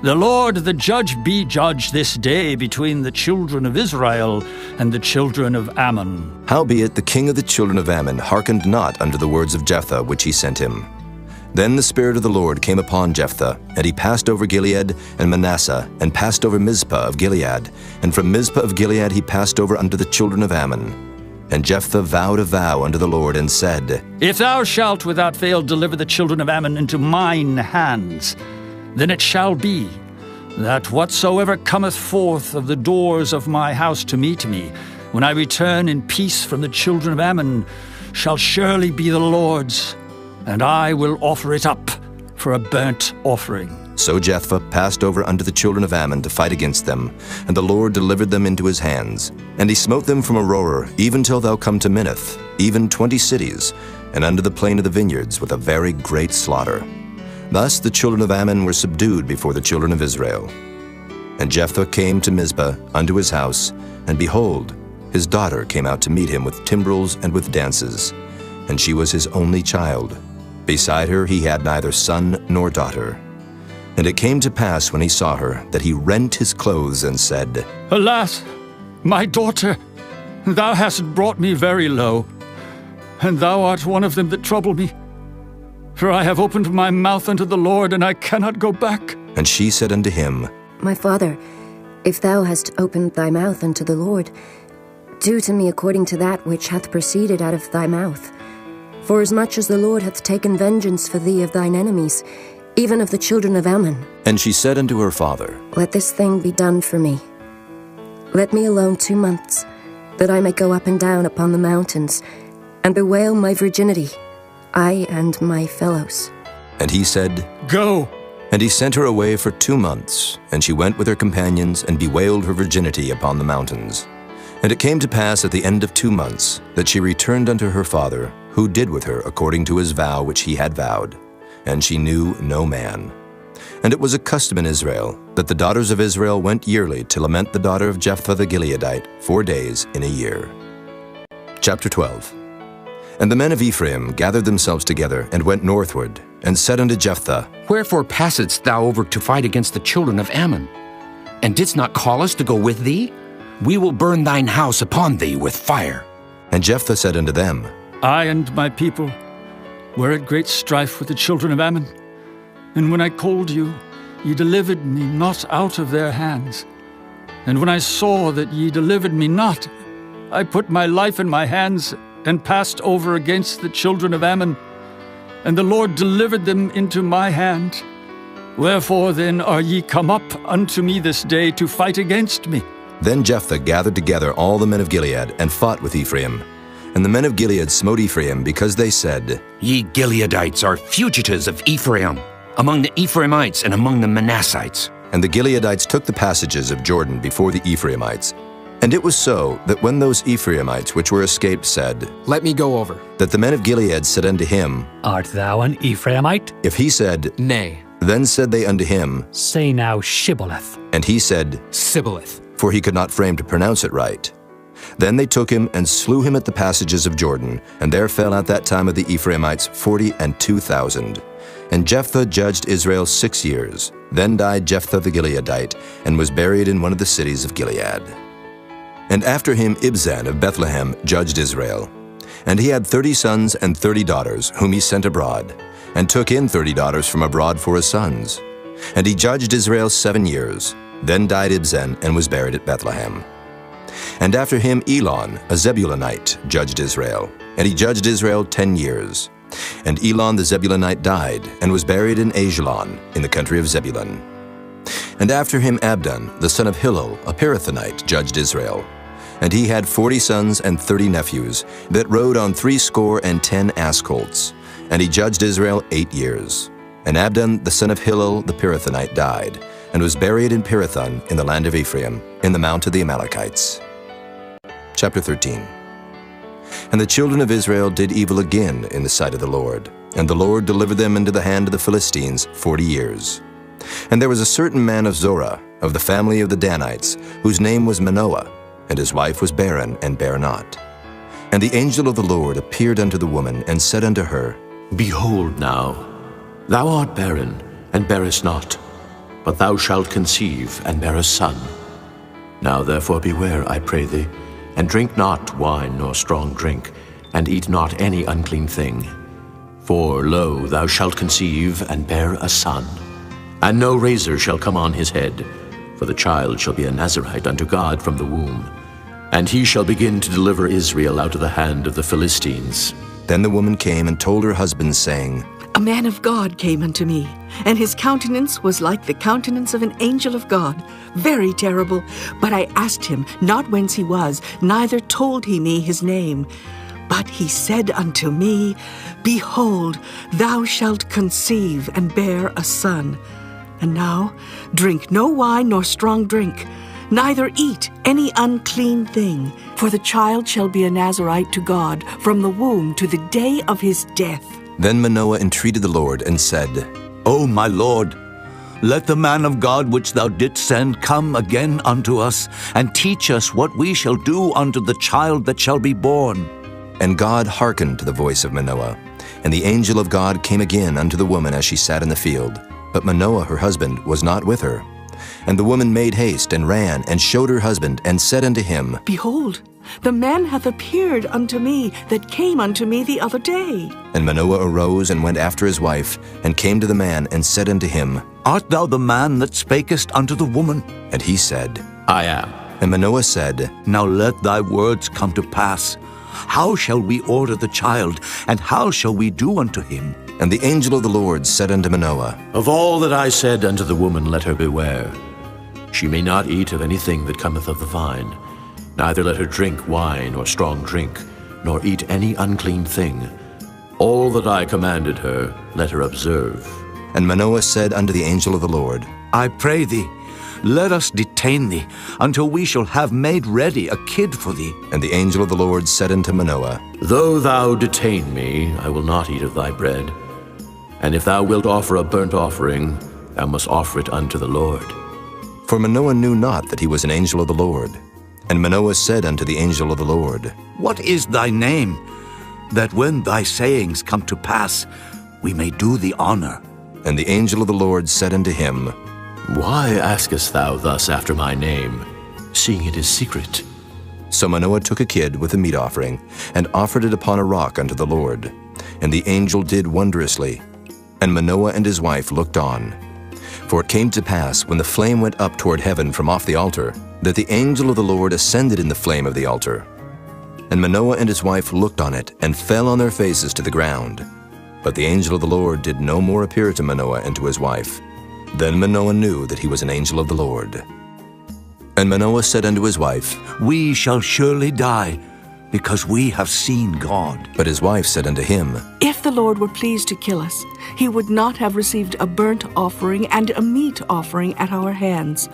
The Lord the judge be judge this day between the children of Israel and the children of Ammon. Howbeit the king of the children of Ammon hearkened not unto the words of Jephthah which he sent him. Then the Spirit of the Lord came upon Jephthah, and he passed over Gilead and Manasseh, and passed over Mizpah of Gilead, and from Mizpah of Gilead he passed over unto the children of Ammon. And Jephthah vowed a vow unto the Lord, and said, If thou shalt without fail deliver the children of Ammon into mine hands, then it shall be that whatsoever cometh forth of the doors of my house to meet me, when I return in peace from the children of Ammon, shall surely be the Lord's, and I will offer it up for a burnt offering. So Jephthah passed over unto the children of Ammon to fight against them, and the Lord delivered them into his hands. And he smote them from Aroer, even till thou come to Minnith, even 20 cities, and unto the plain of the vineyards, with a very great slaughter. Thus the children of Ammon were subdued before the children of Israel. And Jephthah came to Mizpah unto his house, and behold, his daughter came out to meet him with timbrels and with dances, and she was his only child. Beside her he had neither son nor daughter. And it came to pass when he saw her, that he rent his clothes and said, Alas, my daughter, thou hast brought me very low, and thou art one of them that trouble me. For I have opened my mouth unto the Lord, and I cannot go back. And she said unto him, My father, if thou hast opened thy mouth unto the Lord, do to me according to that which hath proceeded out of thy mouth. For as much as the Lord hath taken vengeance for thee of thine enemies, even of the children of Ammon. And she said unto her father, Let this thing be done for me. Let me alone 2 months, that I may go up and down upon the mountains, and bewail my virginity, I and my fellows. And he said, Go. And he sent her away for 2 months, and she went with her companions, and bewailed her virginity upon the mountains. And it came to pass at the end of 2 months, that she returned unto her father, who did with her according to his vow which he had vowed. And she knew no man. And it was a custom in Israel, that the daughters of Israel went yearly to lament the daughter of Jephthah the Gileadite 4 days in a year. Chapter 12. And the men of Ephraim gathered themselves together, and went northward, and said unto Jephthah, Wherefore passedst thou over to fight against the children of Ammon? And didst not call us to go with thee? We will burn thine house upon thee with fire. And Jephthah said unto them, I and my people were at great strife with the children of Ammon. And when I called you, ye delivered me not out of their hands. And when I saw that ye delivered me not, I put my life in my hands, and passed over against the children of Ammon. And the Lord delivered them into my hand. Wherefore then are ye come up unto me this day to fight against me? Then Jephthah gathered together all the men of Gilead, and fought with Ephraim. And the men of Gilead smote Ephraim, because they said, Ye Gileadites are fugitives of Ephraim, among the Ephraimites and among the Manassites. And the Gileadites took the passages of Jordan before the Ephraimites. And it was so, that when those Ephraimites which were escaped said, Let me go over, that the men of Gilead said unto him, Art thou an Ephraimite? If he said, Nay. Then said they unto him, Say now Shibboleth. And he said, Sibboleth. For he could not frame to pronounce it right. Then they took him, and slew him at the passages of Jordan, and there fell at that time of the Ephraimites 42,000. And Jephthah judged Israel 6 years. Then died Jephthah the Gileadite, and was buried in one of the cities of Gilead. And after him Ibzan of Bethlehem judged Israel. And he had 30 sons and 30 daughters, whom he sent abroad, and took in 30 daughters from abroad for his sons. And he judged Israel 7 years. Then died Ibzan, and was buried at Bethlehem. And after him Elon, a Zebulunite, judged Israel. And he judged Israel 10 years. And Elon the Zebulunite died, and was buried in Ajalon, in the country of Zebulun. And after him Abdon, the son of Hillel, a Pirathonite, judged Israel. And he had 40 sons and 30 nephews, that rode on 70 ass colts. And he judged Israel 8 years. And Abdon, the son of Hillel, the Pirathonite, died, and was buried in Pirathon, in the land of Ephraim, in the mount of the Amalekites. Chapter 13. And the children of Israel did evil again in the sight of the Lord, and the Lord delivered them into the hand of the Philistines 40 years. And there was a certain man of Zorah, of the family of the Danites, whose name was Manoah, and his wife was barren, and bare not. And the angel of the Lord appeared unto the woman, and said unto her, Behold now, thou art barren, and bearest not, but thou shalt conceive, and bear a son. Now therefore beware, I pray thee, and drink not wine nor strong drink, and eat not any unclean thing. For, lo, thou shalt conceive, and bear a son. And no razor shall come on his head, for the child shall be a Nazarite unto God from the womb. And he shall begin to deliver Israel out of the hand of the Philistines. Then the woman came and told her husband, saying, A man of God came unto me, and his countenance was like the countenance of an angel of God, very terrible. But I asked him not whence he was, neither told he me his name. But he said unto me, Behold, thou shalt conceive, and bear a son, And now drink no wine nor strong drink, neither eat any unclean thing, for the child shall be a Nazirite to God from the womb to the day of his death. Then Manoah entreated the Lord and said, O my Lord, let the man of God which thou didst send come again unto us, and teach us what we shall do unto the child that shall be born. And God hearkened to the voice of Manoah. And the angel of God came again unto the woman as she sat in the field. But Manoah her husband was not with her. And the woman made haste, and ran, and showed her husband, and said unto him, Behold, the man hath appeared unto me that came unto me the other day. And Manoah arose and went after his wife, and came to the man, and said unto him, Art thou the man that spakest unto the woman? And he said, I am. And Manoah said, Now let thy words come to pass. How shall we order the child, and how shall we do unto him? And the angel of the Lord said unto Manoah, Of all that I said unto the woman, let her beware. She may not eat of anything that cometh of the vine, neither let her drink wine or strong drink, nor eat any unclean thing. All that I commanded her, let her observe. And Manoah said unto the angel of the Lord, I pray thee, let us detain thee, until we shall have made ready a kid for thee. And the angel of the Lord said unto Manoah, Though thou detain me, I will not eat of thy bread. And if thou wilt offer a burnt offering, thou must offer it unto the Lord. For Manoah knew not that he was an angel of the Lord. And Manoah said unto the angel of the Lord, What is thy name, that when thy sayings come to pass, we may do thee honor? And the angel of the Lord said unto him, Why askest thou thus after my name, seeing it is secret? So Manoah took a kid with a meat offering, and offered it upon a rock unto the Lord. And the angel did wondrously. And Manoah and his wife looked on. For it came to pass, when the flame went up toward heaven from off the altar, that the angel of the Lord ascended in the flame of the altar. And Manoah and his wife looked on it, and fell on their faces to the ground. But the angel of the Lord did no more appear to Manoah and to his wife. Then Manoah knew that he was an angel of the Lord. And Manoah said unto his wife, We shall surely die, because we have seen God. But his wife said unto him, If the Lord were pleased to kill us, he would not have received a burnt offering and a meat offering at our hands.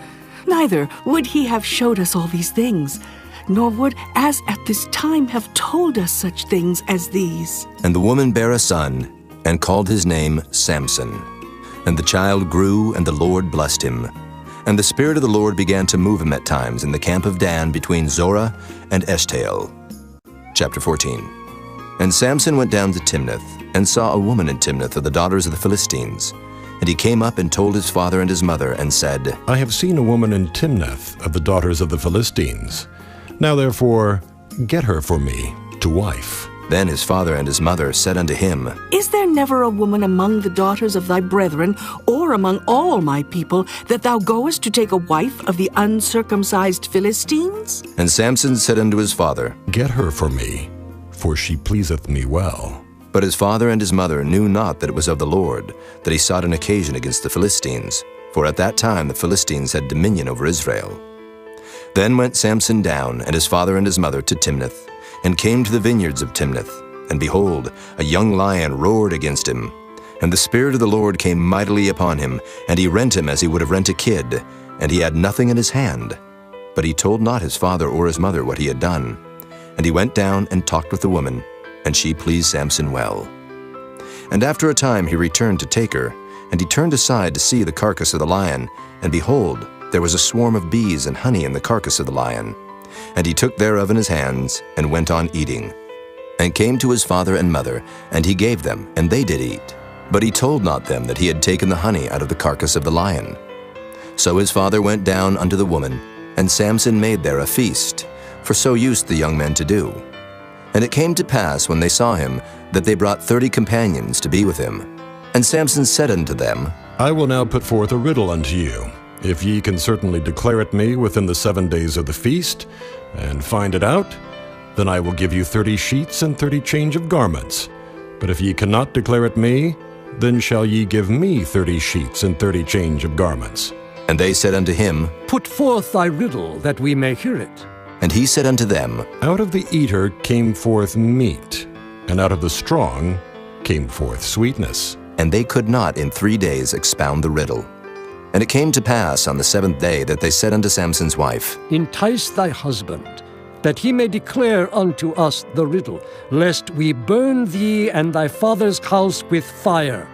Neither would he have showed us all these things, nor would, as at this time, have told us such things as these. And the woman bare a son, and called his name Samson. And the child grew, and the Lord blessed him. And the Spirit of the Lord began to move him at times in the camp of Dan between Zorah and Eshtaol. Chapter 14. And Samson went down to Timnath, and saw a woman in Timnath of the daughters of the Philistines. And he came up and told his father and his mother, and said, I have seen a woman in Timnath of the daughters of the Philistines. Now therefore, get her for me to wife. Then his father and his mother said unto him, Is there never a woman among the daughters of thy brethren, or among all my people, that thou goest to take a wife of the uncircumcised Philistines? And Samson said unto his father, Get her for me, for she pleaseth me well. But his father and his mother knew not that it was of the Lord, that he sought an occasion against the Philistines, for at that time the Philistines had dominion over Israel. Then went Samson down, and his father and his mother, to Timnath, and came to the vineyards of Timnath. And behold, a young lion roared against him. And the Spirit of the Lord came mightily upon him, and he rent him as he would have rent a kid, and he had nothing in his hand. But he told not his father or his mother what he had done. And he went down and talked with the woman, and she pleased Samson well. And after a time he returned to take her, and he turned aside to see the carcass of the lion, and behold, there was a swarm of bees and honey in the carcass of the lion. And he took thereof in his hands, and went on eating. And came to his father and mother, and he gave them, and they did eat. But he told not them that he had taken the honey out of the carcass of the lion. So his father went down unto the woman, and Samson made there a feast, for so used the young men to do. And it came to pass, when they saw him, that they brought 30 companions to be with him. And Samson said unto them, I will now put forth a riddle unto you. If ye can certainly declare it me within the 7 days of the feast, and find it out, then I will give you 30 sheets and 30 change of garments. But if ye cannot declare it me, then shall ye give me 30 sheets and 30 change of garments. And they said unto him, Put forth thy riddle, that we may hear it. And he said unto them, Out of the eater came forth meat, and out of the strong came forth sweetness. And they could not in 3 days expound the riddle. And it came to pass on the 7th day that they said unto Samson's wife, Entice thy husband, that he may declare unto us the riddle, lest we burn thee and thy father's house with fire.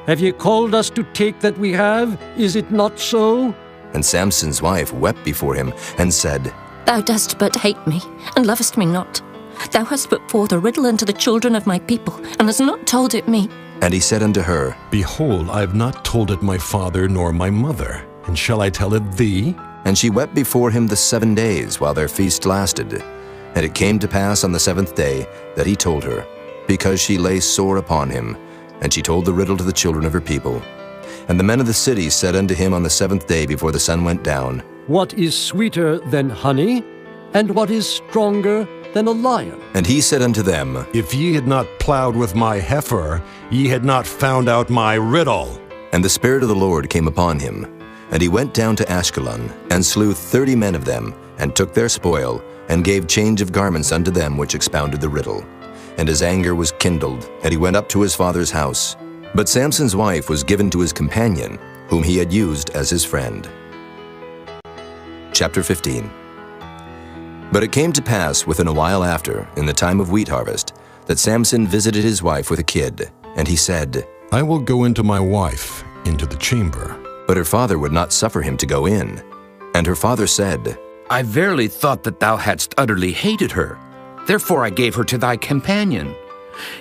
Have ye called us to take that we have? Is it not so? And Samson's wife wept before him, and said, Thou dost but hate me, and lovest me not. Thou hast put forth a riddle unto the children of my people, and hast not told it me. And he said unto her, Behold, I have not told it my father nor my mother, and shall I tell it thee? And she wept before him the 7 days while their feast lasted. And it came to pass on the 7th day that he told her, because she lay sore upon him. And she told the riddle to the children of her people. And the men of the city said unto him on the 7th day before the sun went down, What is sweeter than honey, and what is stronger than a lion? And he said unto them, If ye had not plowed with my heifer, ye had not found out my riddle. And the Spirit of the Lord came upon him. And he went down to Ashkelon, and slew 30 men of them, and took their spoil, and gave change of garments unto them which expounded the riddle. And his anger was kindled, and he went up to his father's house. But Samson's wife was given to his companion, whom he had used as his friend. Chapter 15. But it came to pass within a while after, in the time of wheat harvest, that Samson visited his wife with a kid. And he said, I will go into my wife, into the chamber. But her father would not suffer him to go in. And her father said, I verily thought that thou hadst utterly hated her. Therefore I gave her to thy companion.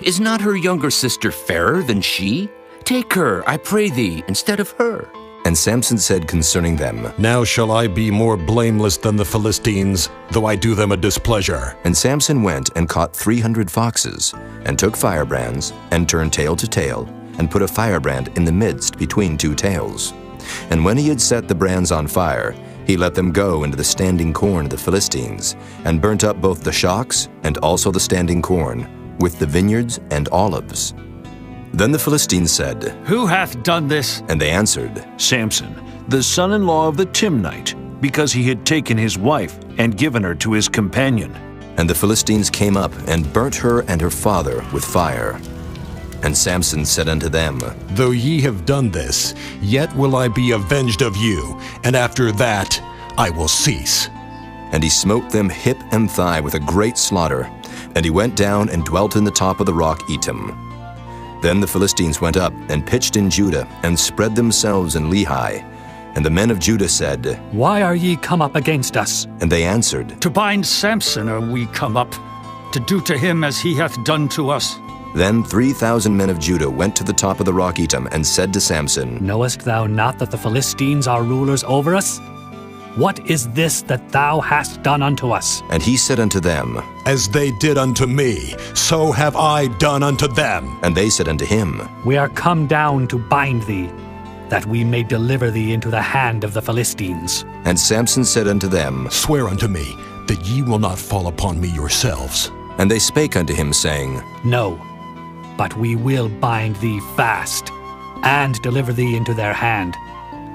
Is not her younger sister fairer than she? Take her, I pray thee, instead of her. And Samson said concerning them, Now shall I be more blameless than the Philistines, though I do them a displeasure. And Samson went and caught 300 foxes, and took firebrands, and turned tail to tail, and put a firebrand in the midst between 2 tails. And when he had set the brands on fire, he let them go into the standing corn of the Philistines, and burnt up both the shocks and also the standing corn, with the vineyards and olives. Then the Philistines said, Who hath done this? And they answered, Samson, the son-in-law of the Timnite, because he had taken his wife and given her to his companion. And the Philistines came up and burnt her and her father with fire. And Samson said unto them, Though ye have done this, yet will I be avenged of you, and after that I will cease. And he smote them hip and thigh with a great slaughter. And he went down and dwelt in the top of the rock Etam. Then the Philistines went up and pitched in Judah, and spread themselves in Lehi. And the men of Judah said, Why are ye come up against us? And they answered, To bind Samson are we come up, to do to him as he hath done to us. Then 3,000 men of Judah went to the top of the rock Etam, and said to Samson, Knowest thou not that the Philistines are rulers over us? What is this that thou hast done unto us? And he said unto them, As they did unto me, so have I done unto them. And they said unto him, We are come down to bind thee, that we may deliver thee into the hand of the Philistines. And Samson said unto them, Swear unto me that ye will not fall upon me yourselves. And they spake unto him, saying, No, but we will bind thee fast, and deliver thee into their hand.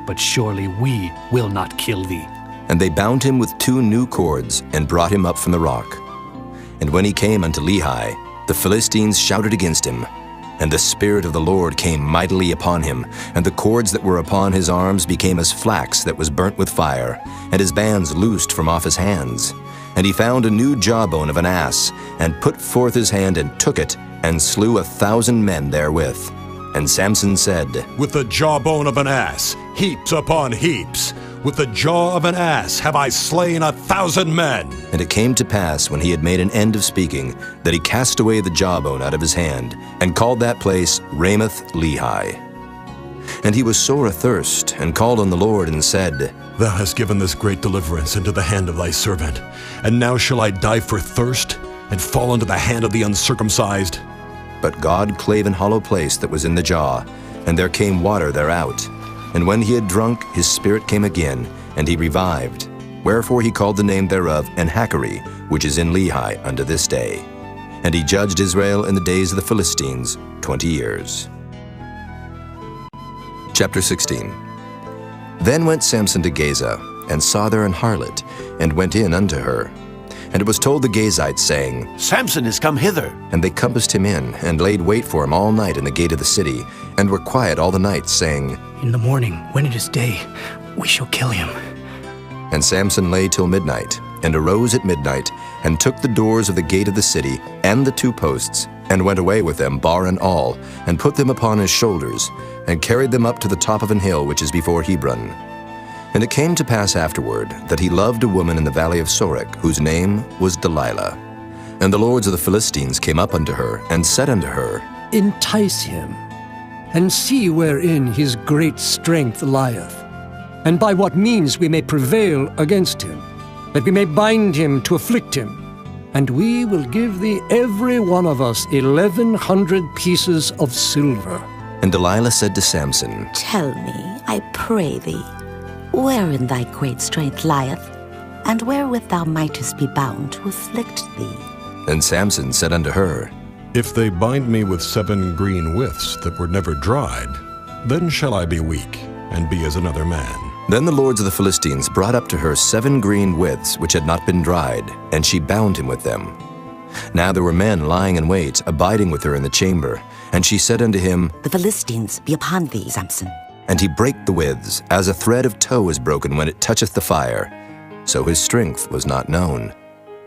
But surely we will not kill thee. And they bound him with 2 new cords, and brought him up from the rock. And when he came unto Lehi, the Philistines shouted against him. And the Spirit of the Lord came mightily upon him, and the cords that were upon his arms became as flax that was burnt with fire, and his bands loosed from off his hands. And he found a new jawbone of an ass, and put forth his hand and took it, and slew 1,000 men therewith. And Samson said, With the jawbone of an ass, heaps upon heaps. With the jaw of an ass have I slain 1,000 men. And it came to pass, when he had made an end of speaking, that he cast away the jawbone out of his hand, and called that place Ramoth Lehi. And he was sore athirst, and called on the Lord, and said, Thou hast given this great deliverance into the hand of thy servant. And now shall I die for thirst, and fall into the hand of the uncircumcised? But God clave an hollow place that was in the jaw, and there came water thereout. And when he had drunk, his spirit came again, and he revived. Wherefore he called the name thereof Enhakkore, which is in Lehi unto this day. And he judged Israel in the days of the Philistines 20 years. Chapter 16. Then went Samson to Gaza, and saw there an harlot, and went in unto her. And it was told the Gazites, saying, Samson is come hither. And they compassed him in, and laid wait for him all night in the gate of the city, and were quiet all the night, saying, In the morning, when it is day, we shall kill him. And Samson lay till midnight, and arose at midnight, and took the doors of the gate of the city, and the 2 posts, and went away with them, bar and all, and put them upon his shoulders, and carried them up to the top of an hill which is before Hebron. And it came to pass afterward that he loved a woman in the valley of Sorek, whose name was Delilah. And the lords of the Philistines came up unto her, and said unto her, Entice him, and see wherein his great strength lieth, and by what means we may prevail against him, that we may bind him to afflict him. And we will give thee every one of us 1,100 pieces of silver. And Delilah said to Samson, Tell me, I pray thee, wherein thy great strength lieth, and wherewith thou mightest be bound to afflict thee. And Samson said unto her, If they bind me with 7 green withs that were never dried, then shall I be weak, and be as another man. Then the lords of the Philistines brought up to her 7 green withs which had not been dried, and she bound him with them. Now there were men lying in wait, abiding with her in the chamber. And she said unto him, The Philistines be upon thee, Samson. And he brake the withs, as a thread of tow is broken when it toucheth the fire. So his strength was not known.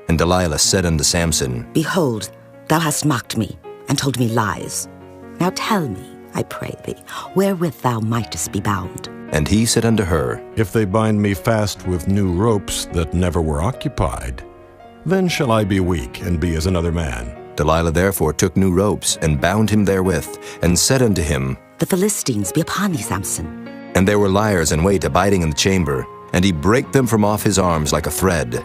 And Delilah said unto Samson, Behold, thou hast mocked me, and told me lies. Now tell me, I pray thee, wherewith thou mightest be bound. And he said unto her, If they bind me fast with new ropes that never were occupied, then shall I be weak, and be as another man. Delilah therefore took new ropes, and bound him therewith, and said unto him, The Philistines be upon thee, Samson. And there were liers in wait abiding in the chamber, and he brake them from off his arms like a thread.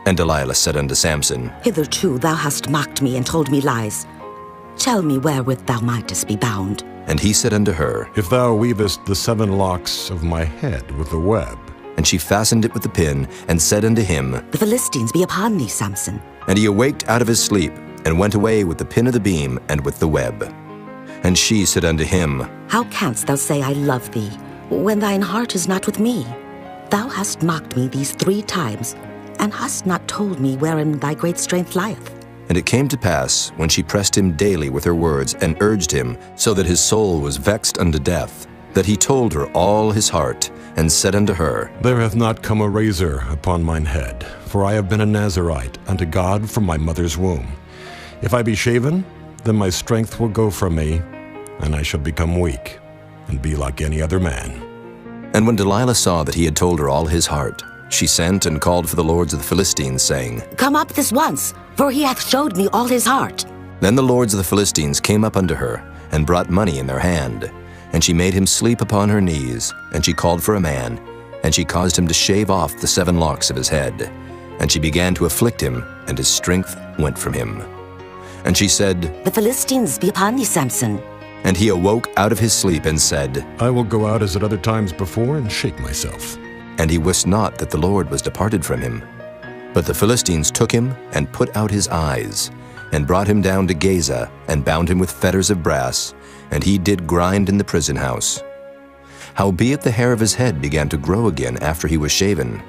And Delilah said unto Samson, Hitherto thou hast mocked me, and told me lies. Tell me wherewith thou mightest be bound. And he said unto her, If thou weavest the 7 locks of my head with a web. And she fastened it with the pin, and said unto him, The Philistines be upon thee, Samson. And he awaked out of his sleep, and went away with the pin of the beam, and with the web. And she said unto him, How canst thou say, I love thee, when thine heart is not with me? Thou hast mocked me these 3 times, and hast not told me wherein thy great strength lieth. And it came to pass, when she pressed him daily with her words, and urged him, so that his soul was vexed unto death, that he told her all his heart, and said unto her, There hath not come a razor upon mine head, for I have been a Nazarite unto God from my mother's womb. If I be shaven, then my strength will go from me, and I shall become weak, and be like any other man. And when Delilah saw that he had told her all his heart, she sent and called for the lords of the Philistines, saying, Come up this once, for he hath showed me all his heart. Then the lords of the Philistines came up unto her, and brought money in their hand. And she made him sleep upon her knees, and she called for a man, and she caused him to shave off the 7 locks of his head. And she began to afflict him, and his strength went from him. And she said, The Philistines be upon thee, Samson. And he awoke out of his sleep, and said, I will go out as at other times before, and shake myself. And he wist not that the Lord was departed from him. But the Philistines took him, and put out his eyes, and brought him down to Gaza, and bound him with fetters of brass, and he did grind in the prison house. Howbeit the hair of his head began to grow again after he was shaven.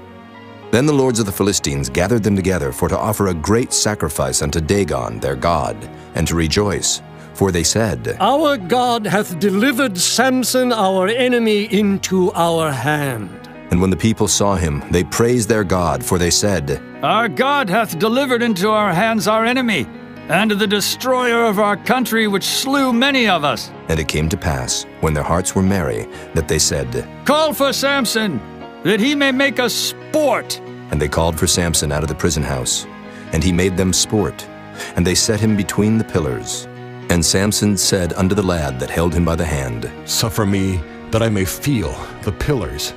Then the lords of the Philistines gathered them together for to offer a great sacrifice unto Dagon their god, and to rejoice. For they said, Our God hath delivered Samson our enemy into our hand. And when the people saw him, they praised their God, for they said, Our God hath delivered into our hands our enemy, and the destroyer of our country, which slew many of us. And it came to pass, when their hearts were merry, that they said, Call for Samson, that he may make us sport. And they called for Samson out of the prison house, and he made them sport, and they set him between the pillars. And Samson said unto the lad that held him by the hand, Suffer me, that I may feel the pillars,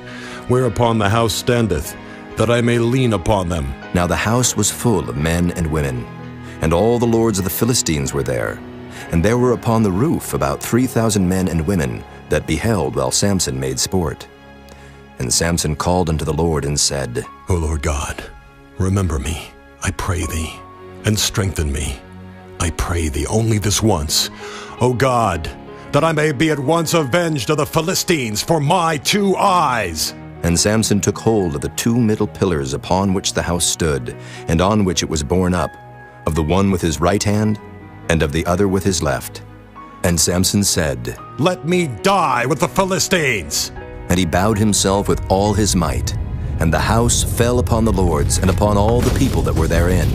whereupon the house standeth, that I may lean upon them. Now the house was full of men and women, and all the lords of the Philistines were there. And there were upon the roof about 3,000 men and women that beheld while Samson made sport. And Samson called unto the Lord and said, O Lord God, remember me, I pray thee, and strengthen me. I pray thee only this once, O God, that I may be at once avenged of the Philistines for my 2 eyes. And Samson took hold of the 2 middle pillars upon which the house stood, and on which it was borne up, of the one with his right hand, and of the other with his left. And Samson said, "Let me die with the Philistines!" And he bowed himself with all his might. And the house fell upon the lords, and upon all the people that were therein.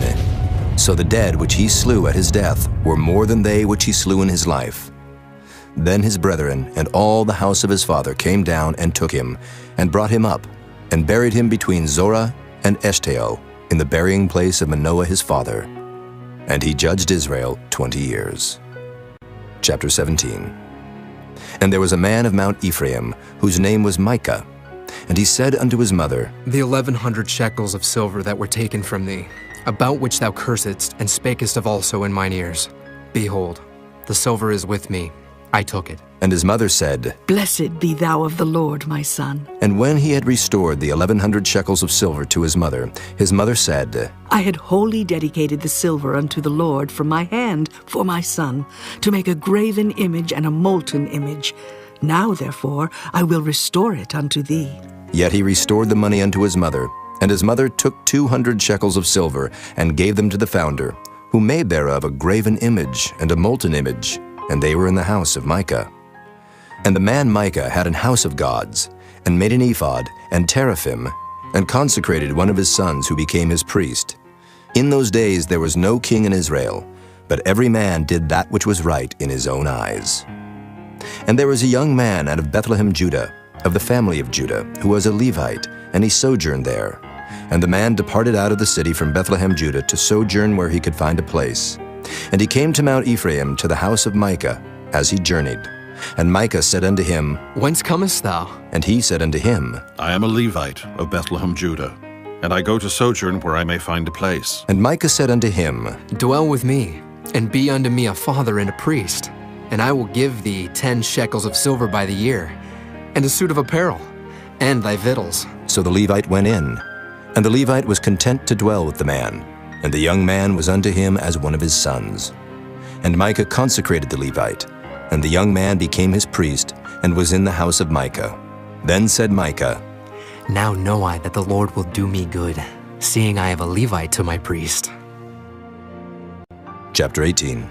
So the dead which he slew at his death were more than they which he slew in his life. Then his brethren and all the house of his father came down and took him, and brought him up, and buried him between Zorah and Eshtaol, in the burying place of Manoah his father. And he judged Israel 20 years. Chapter 17. And there was a man of Mount Ephraim, whose name was Micah. And he said unto his mother, The 1,100 shekels of silver that were taken from thee, about which thou cursedst, and spakest of also in mine ears. Behold, the silver is with me, I took it. And his mother said, Blessed be thou of the Lord, my son. And when he had restored the 1,100 shekels of silver to his mother said, I had wholly dedicated the silver unto the Lord from my hand for my son, to make a graven image and a molten image. Now, therefore, I will restore it unto thee. Yet he restored the money unto his mother, and his mother took 200 shekels of silver, and gave them to the founder, who made thereof a graven image and a molten image, and they were in the house of Micah. And the man Micah had an house of gods, and made an ephod and teraphim, and consecrated one of his sons who became his priest. In those days there was no king in Israel, but every man did that which was right in his own eyes. And there was a young man out of Bethlehem, Judah, of the family of Judah, who was a Levite, and he sojourned there. And the man departed out of the city from Bethlehem, Judah, to sojourn where he could find a place. And he came to Mount Ephraim, to the house of Micah, as he journeyed. And Micah said unto him, Whence comest thou? And he said unto him, I am a Levite of Bethlehem, Judah, and I go to sojourn where I may find a place. And Micah said unto him, Dwell with me, and be unto me a father and a priest, and I will give thee 10 shekels of silver by the year, and a suit of apparel, and thy victuals. So the Levite went in, and the Levite was content to dwell with the man, and the young man was unto him as one of his sons. And Micah consecrated the Levite, and the young man became his priest, and was in the house of Micah. Then said Micah, Now know I that the Lord will do me good, seeing I have a Levite to my priest. Chapter 18.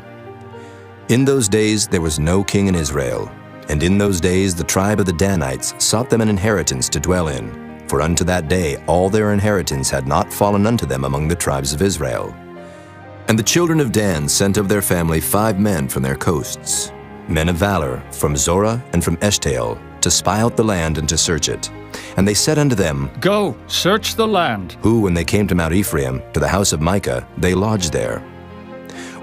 In those days there was no king in Israel, and in those days the tribe of the Danites sought them an inheritance to dwell in, for unto that day all their inheritance had not fallen unto them among the tribes of Israel. And the children of Dan sent of their family 5 men from their coasts, men of valor, from Zorah and from Eshtaol, to spy out the land and to search it. And they said unto them, Go, search the land. Who, when they came to Mount Ephraim, to the house of Micah, they lodged there.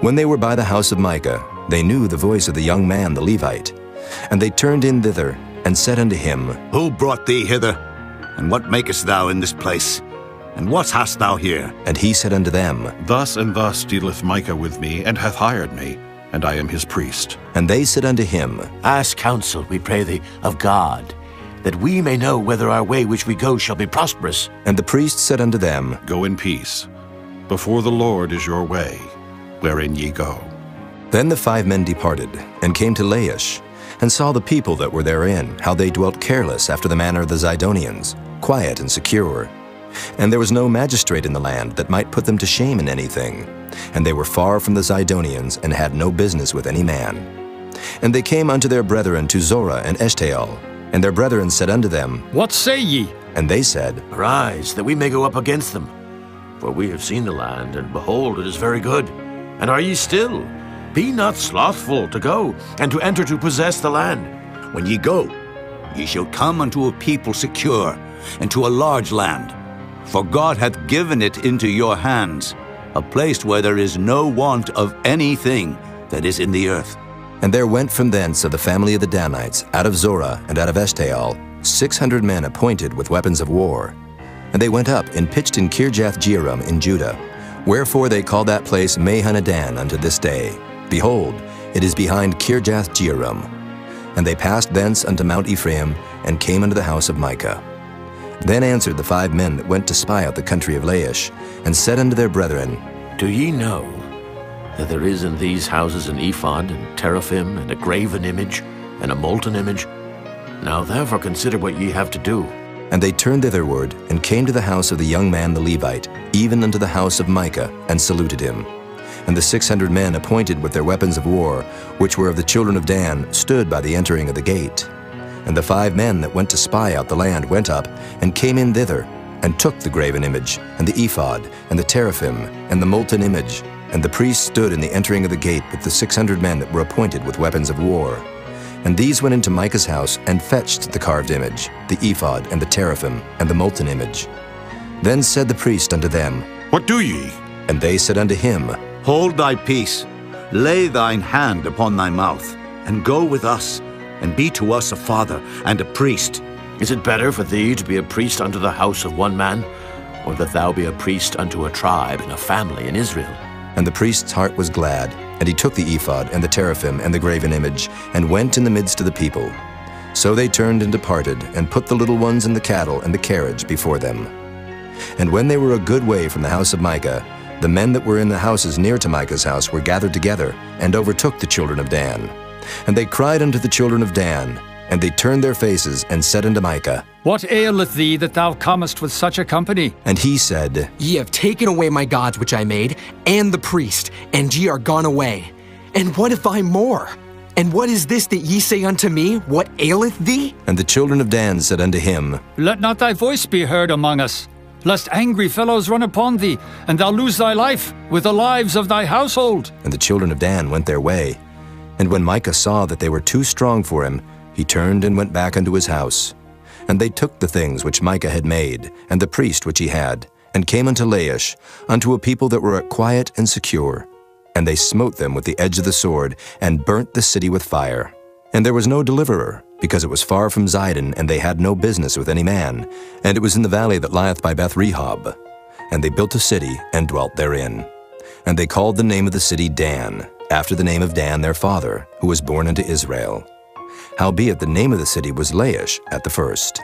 When they were by the house of Micah, they knew the voice of the young man the Levite. And they turned in thither, and said unto him, Who brought thee hither? And what makest thou in this place? And what hast thou here? And he said unto them, Thus and thus dealeth Micah with me, and hath hired me, and I am his priest. And they said unto him, Ask counsel, we pray thee, of God, that we may know whether our way which we go shall be prosperous. And the priest said unto them, Go in peace. Before the Lord is your way, wherein ye go. Then the 5 men departed, and came to Laish, and saw the people that were therein, how they dwelt careless after the manner of the Zidonians, quiet and secure. And there was no magistrate in the land that might put them to shame in anything. And they were far from the Zidonians, and had no business with any man. And they came unto their brethren to Zorah and Eshtaol. And their brethren said unto them, What say ye? And they said, Arise, that we may go up against them. For we have seen the land, and behold, it is very good. And are ye still? Be not slothful to go, and to enter to possess the land. When ye go, ye shall come unto a people secure, and to a large land. For God hath given it into your hands, a place where there is no want of anything that is in the earth. And there went from thence of the family of the Danites, out of Zorah and out of Eshtaol, 600 men appointed with weapons of war. And they went up and pitched in Kirjath-jearim in Judah. Wherefore they call that place Mahanadan unto this day. Behold, it is behind Kirjath-jearim. And they passed thence unto Mount Ephraim, and came unto the house of Micah. Then answered the 5 men that went to spy out the country of Laish, and said unto their brethren, Do ye know that there is in these houses an ephod, and teraphim, and a graven image, and a molten image? Now therefore consider what ye have to do. And they turned thitherward, and came to the house of the young man the Levite, even unto the house of Micah, and saluted him. And the 600 men appointed with their weapons of war, which were of the children of Dan, stood by the entering of the gate. And the 5 men that went to spy out the land went up, and came in thither, and took the graven image, and the ephod, and the teraphim, and the molten image. And the priest stood in the entering of the gate with the 600 men that were appointed with weapons of war. And these went into Micah's house, and fetched the carved image, the ephod, and the teraphim, and the molten image. Then said the priest unto them, What do ye? And they said unto him, Hold thy peace, lay thine hand upon thy mouth, and go with us, and be to us a father and a priest. Is it better for thee to be a priest unto the house of one man, or that thou be a priest unto a tribe and a family in Israel? And the priest's heart was glad, and he took the ephod, and the teraphim, and the graven image, and went in the midst of the people. So they turned and departed, and put the little ones and the cattle and the carriage before them. And when they were a good way from the house of Micah, the men that were in the houses near to Micah's house were gathered together, and overtook the children of Dan. And they cried unto the children of Dan, and they turned their faces, and said unto Micah, What aileth thee that thou comest with such a company? And he said, Ye have taken away my gods which I made, and the priest, and ye are gone away. And what if I more? And what is this that ye say unto me? What aileth thee? And the children of Dan said unto him, Let not thy voice be heard among us, lest angry fellows run upon thee, and thou lose thy life with the lives of thy household. And the children of Dan went their way. And when Micah saw that they were too strong for him, he turned and went back unto his house. And they took the things which Micah had made, and the priest which he had, and came unto Laish, unto a people that were quiet and secure. And they smote them with the edge of the sword, and burnt the city with fire. And there was no deliverer, because it was far from Zidon, and they had no business with any man. And it was in the valley that lieth by Beth-rehob. And they built a city, and dwelt therein. And they called the name of the city Dan, after the name of Dan their father, who was born unto Israel. Howbeit the name of the city was Laish at the first.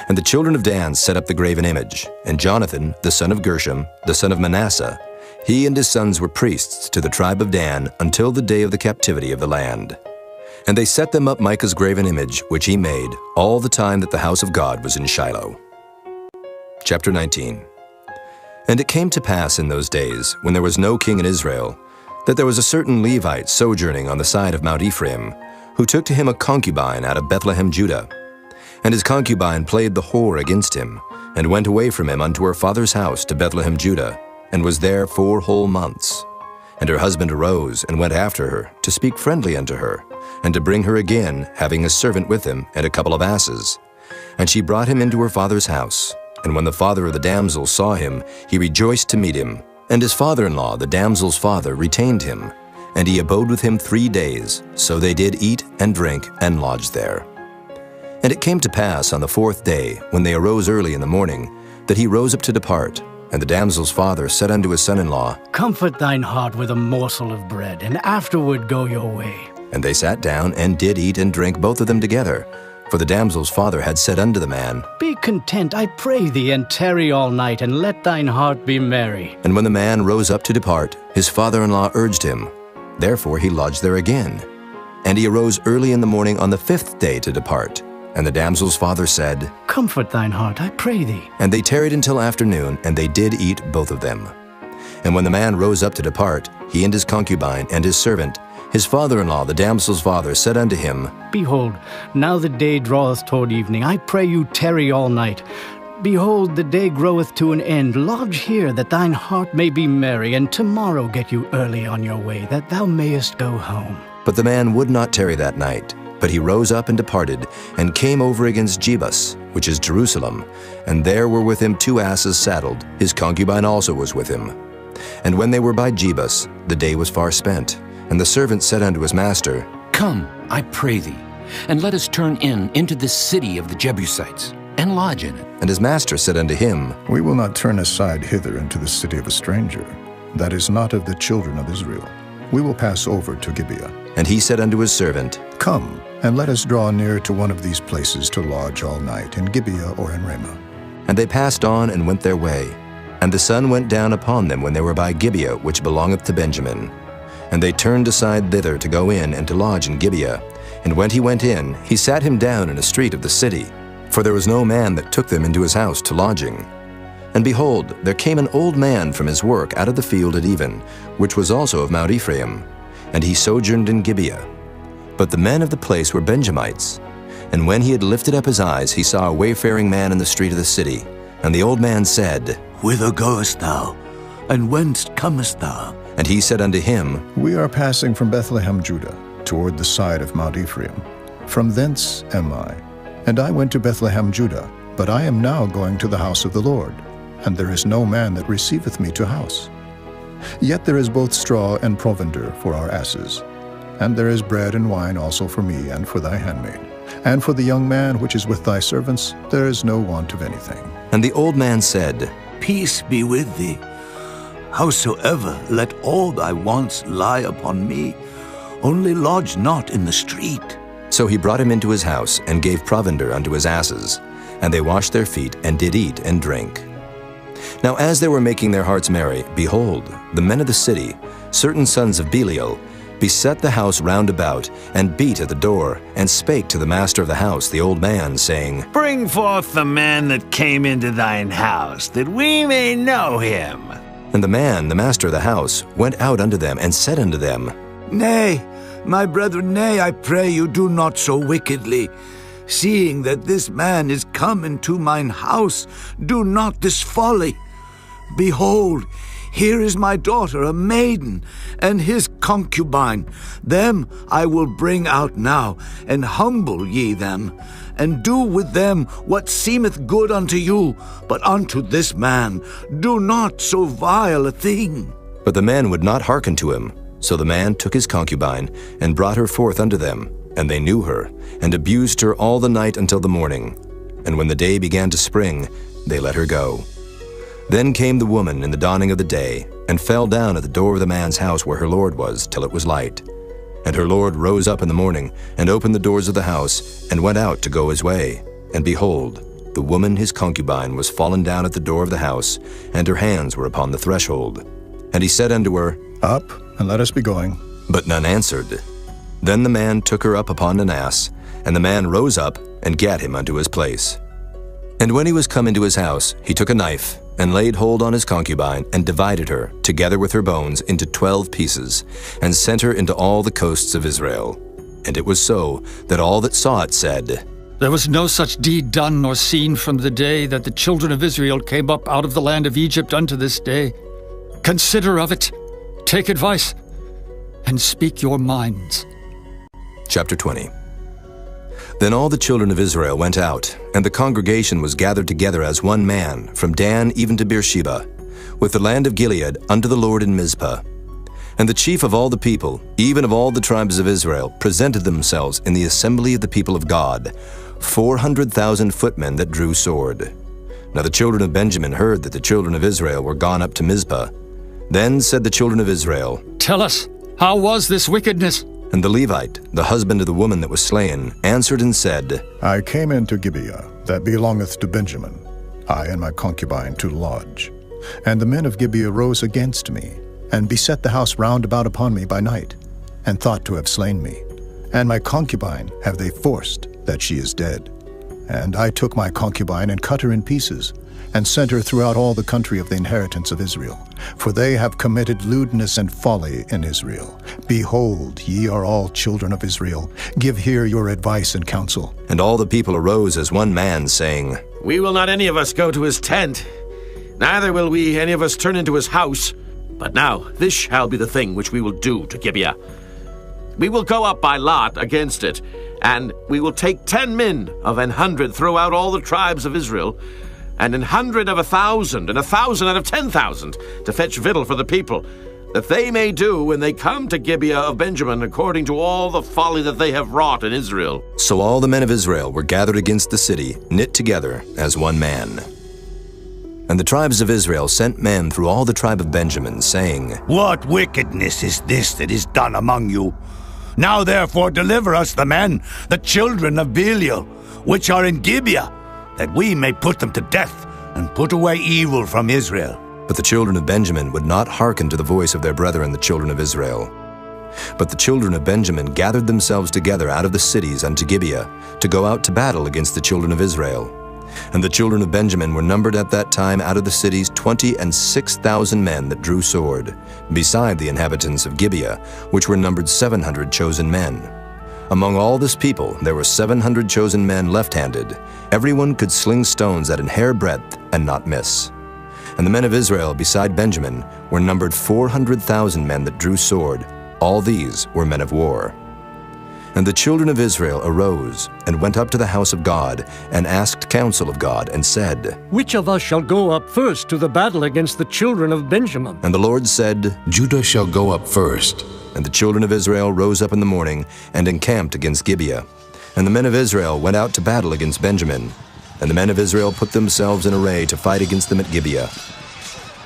And the children of Dan set up the graven image, and Jonathan, the son of Gershom, the son of Manasseh, he and his sons were priests to the tribe of Dan until the day of the captivity of the land. And they set them up Micah's graven image, which he made, all the time that the house of God was in Shiloh. Chapter 19. And it came to pass in those days, when there was no king in Israel, that there was a certain Levite sojourning on the side of Mount Ephraim, who took to him a concubine out of Bethlehem, Judah. And his concubine played the whore against him, and went away from him unto her father's house to Bethlehem, Judah, and was there 4 whole months. And her husband arose, and went after her, to speak friendly unto her, and to bring her again, having a servant with him, and a couple of asses. And she brought him into her father's house. And when the father of the damsel saw him, he rejoiced to meet him. And his father-in-law, the damsel's father, retained him. And he abode with him 3 days. So they did eat and drink, and lodged there. And it came to pass on the 4th day, when they arose early in the morning, that he rose up to depart. And the damsel's father said unto his son-in-law, Comfort thine heart with a morsel of bread, and afterward go your way. And they sat down, and did eat and drink both of them together. For the damsel's father had said unto the man, Be content, I pray thee, and tarry all night, and let thine heart be merry. And when the man rose up to depart, his father-in-law urged him. Therefore he lodged there again. And he arose early in the morning on the 5th day to depart. And the damsel's father said, Comfort thine heart, I pray thee. And they tarried until afternoon, and they did eat both of them. And when the man rose up to depart, he and his concubine and his servant, his father-in-law, the damsel's father, said unto him, Behold, now the day draweth toward evening. I pray you tarry all night. Behold, the day groweth to an end. Lodge here, that thine heart may be merry, and tomorrow get you early on your way, that thou mayest go home. But the man would not tarry that night. But he rose up and departed, and came over against Jebus, which is Jerusalem. And there were with him 2 asses saddled. His concubine also was with him. And when they were by Jebus, the day was far spent. And the servant said unto his master, Come, I pray thee, and let us turn into this city of the Jebusites, and lodge in it. And his master said unto him, We will not turn aside hither into the city of a stranger, that is not of the children of Israel. We will pass over to Gibeah. And he said unto his servant, Come, and let us draw near to one of these places to lodge all night, in Gibeah or in Ramah. And they passed on and went their way. And the sun went down upon them when they were by Gibeah, which belongeth to Benjamin. And they turned aside thither to go in and to lodge in Gibeah. And when he went in, he sat him down in a street of the city. for there was no man that took them into his house to lodging. And behold, there came an old man from his work out of the field at even, which was also of Mount Ephraim, and he sojourned in Gibeah. But the men of the place were Benjamites. And when he had lifted up his eyes, he saw a wayfaring man in the street of the city. And the old man said, Whither goest thou? And whence comest thou? And he said unto him, We are passing from Bethlehem, Judah, toward the side of Mount Ephraim. From thence am I. And I went to Bethlehem, Judah, but I am now going to the house of the Lord, and there is no man that receiveth me to house. Yet there is both straw and provender for our asses, and there is bread and wine also for me and for thy handmaid. And for the young man which is with thy servants, there is no want of anything. And the old man said, Peace be with thee. Howsoever, let all thy wants lie upon me, only lodge not in the street. So he brought him into his house, and gave provender unto his asses. And they washed their feet, and did eat and drink. Now as they were making their hearts merry, behold, the men of the city, certain sons of Belial, beset the house round about, and beat at the door, and spake to the master of the house, the old man, saying, Bring forth the man that came into thine house, that we may know him. And the man, the master of the house, went out unto them, and said unto them, Nay, my brethren, nay, I pray you, do not so wickedly. Seeing that this man is come into mine house, do not this folly. Behold, here is my daughter, a maiden, and his concubine. Them I will bring out now, and humble ye them, and do with them what seemeth good unto you, but unto this man do not so vile a thing. But the man would not hearken to him. So the man took his concubine, and brought her forth unto them, and they knew her, and abused her all the night until the morning. And when the day began to spring, they let her go. Then came the woman in the dawning of the day, and fell down at the door of the man's house where her lord was, till it was light. And her lord rose up in the morning, and opened the doors of the house, and went out to go his way. And behold, the woman his concubine was fallen down at the door of the house, and her hands were upon the threshold. And he said unto her, Up, and let us be going. But none answered. Then the man took her up upon an ass, and the man rose up, and gat him unto his place. And when he was come into his house, he took a knife, and laid hold on his concubine, and divided her, together with her bones, into 12 pieces, and sent her into all the coasts of Israel. And it was so, that all that saw it said, There was no such deed done nor seen from the day that the children of Israel came up out of the land of Egypt unto this day. Consider of it, take advice, and speak your minds. Chapter 20. Then all the children of Israel went out, and the congregation was gathered together as one man, from Dan even to Beersheba, with the land of Gilead unto the Lord in Mizpah. And the chief of all the people, even of all the tribes of Israel, presented themselves in the assembly of the people of God, 400,000 footmen that drew sword. Now the children of Benjamin heard that the children of Israel were gone up to Mizpah. Then said the children of Israel, Tell us, how was this wickedness? And the Levite, the husband of the woman that was slain, answered and said, I came into Gibeah, that belongeth to Benjamin, I and my concubine to lodge. And the men of Gibeah rose against me, and beset the house round about upon me by night, and thought to have slain me. And my concubine have they forced, that she is dead. And I took my concubine, and cut her in pieces, and sent her throughout all the country of the inheritance of Israel. For they have committed lewdness and folly in Israel. Behold, ye are all children of Israel. Give here your advice and counsel. And all the people arose as one man, saying, We will not any of us go to his tent, neither will we any of us turn into his house. But now this shall be the thing which we will do to Gibeah. We will go up by lot against it, and we will take 10 men of 100 throughout all the tribes of Israel, and 100 of 1,000, and 1,000 out of 10,000, to fetch victual for the people, that they may do when they come to Gibeah of Benjamin according to all the folly that they have wrought in Israel. So all the men of Israel were gathered against the city, knit together as one man. And the tribes of Israel sent men through all the tribe of Benjamin, saying, What wickedness is this that is done among you? Now therefore deliver us the men, the children of Belial, which are in Gibeah, that we may put them to death, and put away evil from Israel. But the children of Benjamin would not hearken to the voice of their brethren the children of Israel. But the children of Benjamin gathered themselves together out of the cities unto Gibeah, to go out to battle against the children of Israel. And the children of Benjamin were numbered at that time out of the cities 26,000 men that drew sword, beside the inhabitants of Gibeah, which were numbered 700 chosen men. Among all this people there were 700 chosen men left-handed. Everyone could sling stones at an hair breadth and not miss. And the men of Israel beside Benjamin were numbered 400,000 men that drew sword. All these were men of war. And the children of Israel arose and went up to the house of God and asked counsel of God and said, Which of us shall go up first to the battle against the children of Benjamin? And the Lord said, Judah shall go up first. And the children of Israel rose up in the morning and encamped against Gibeah. And the men of Israel went out to battle against Benjamin. And the men of Israel put themselves in array to fight against them at Gibeah.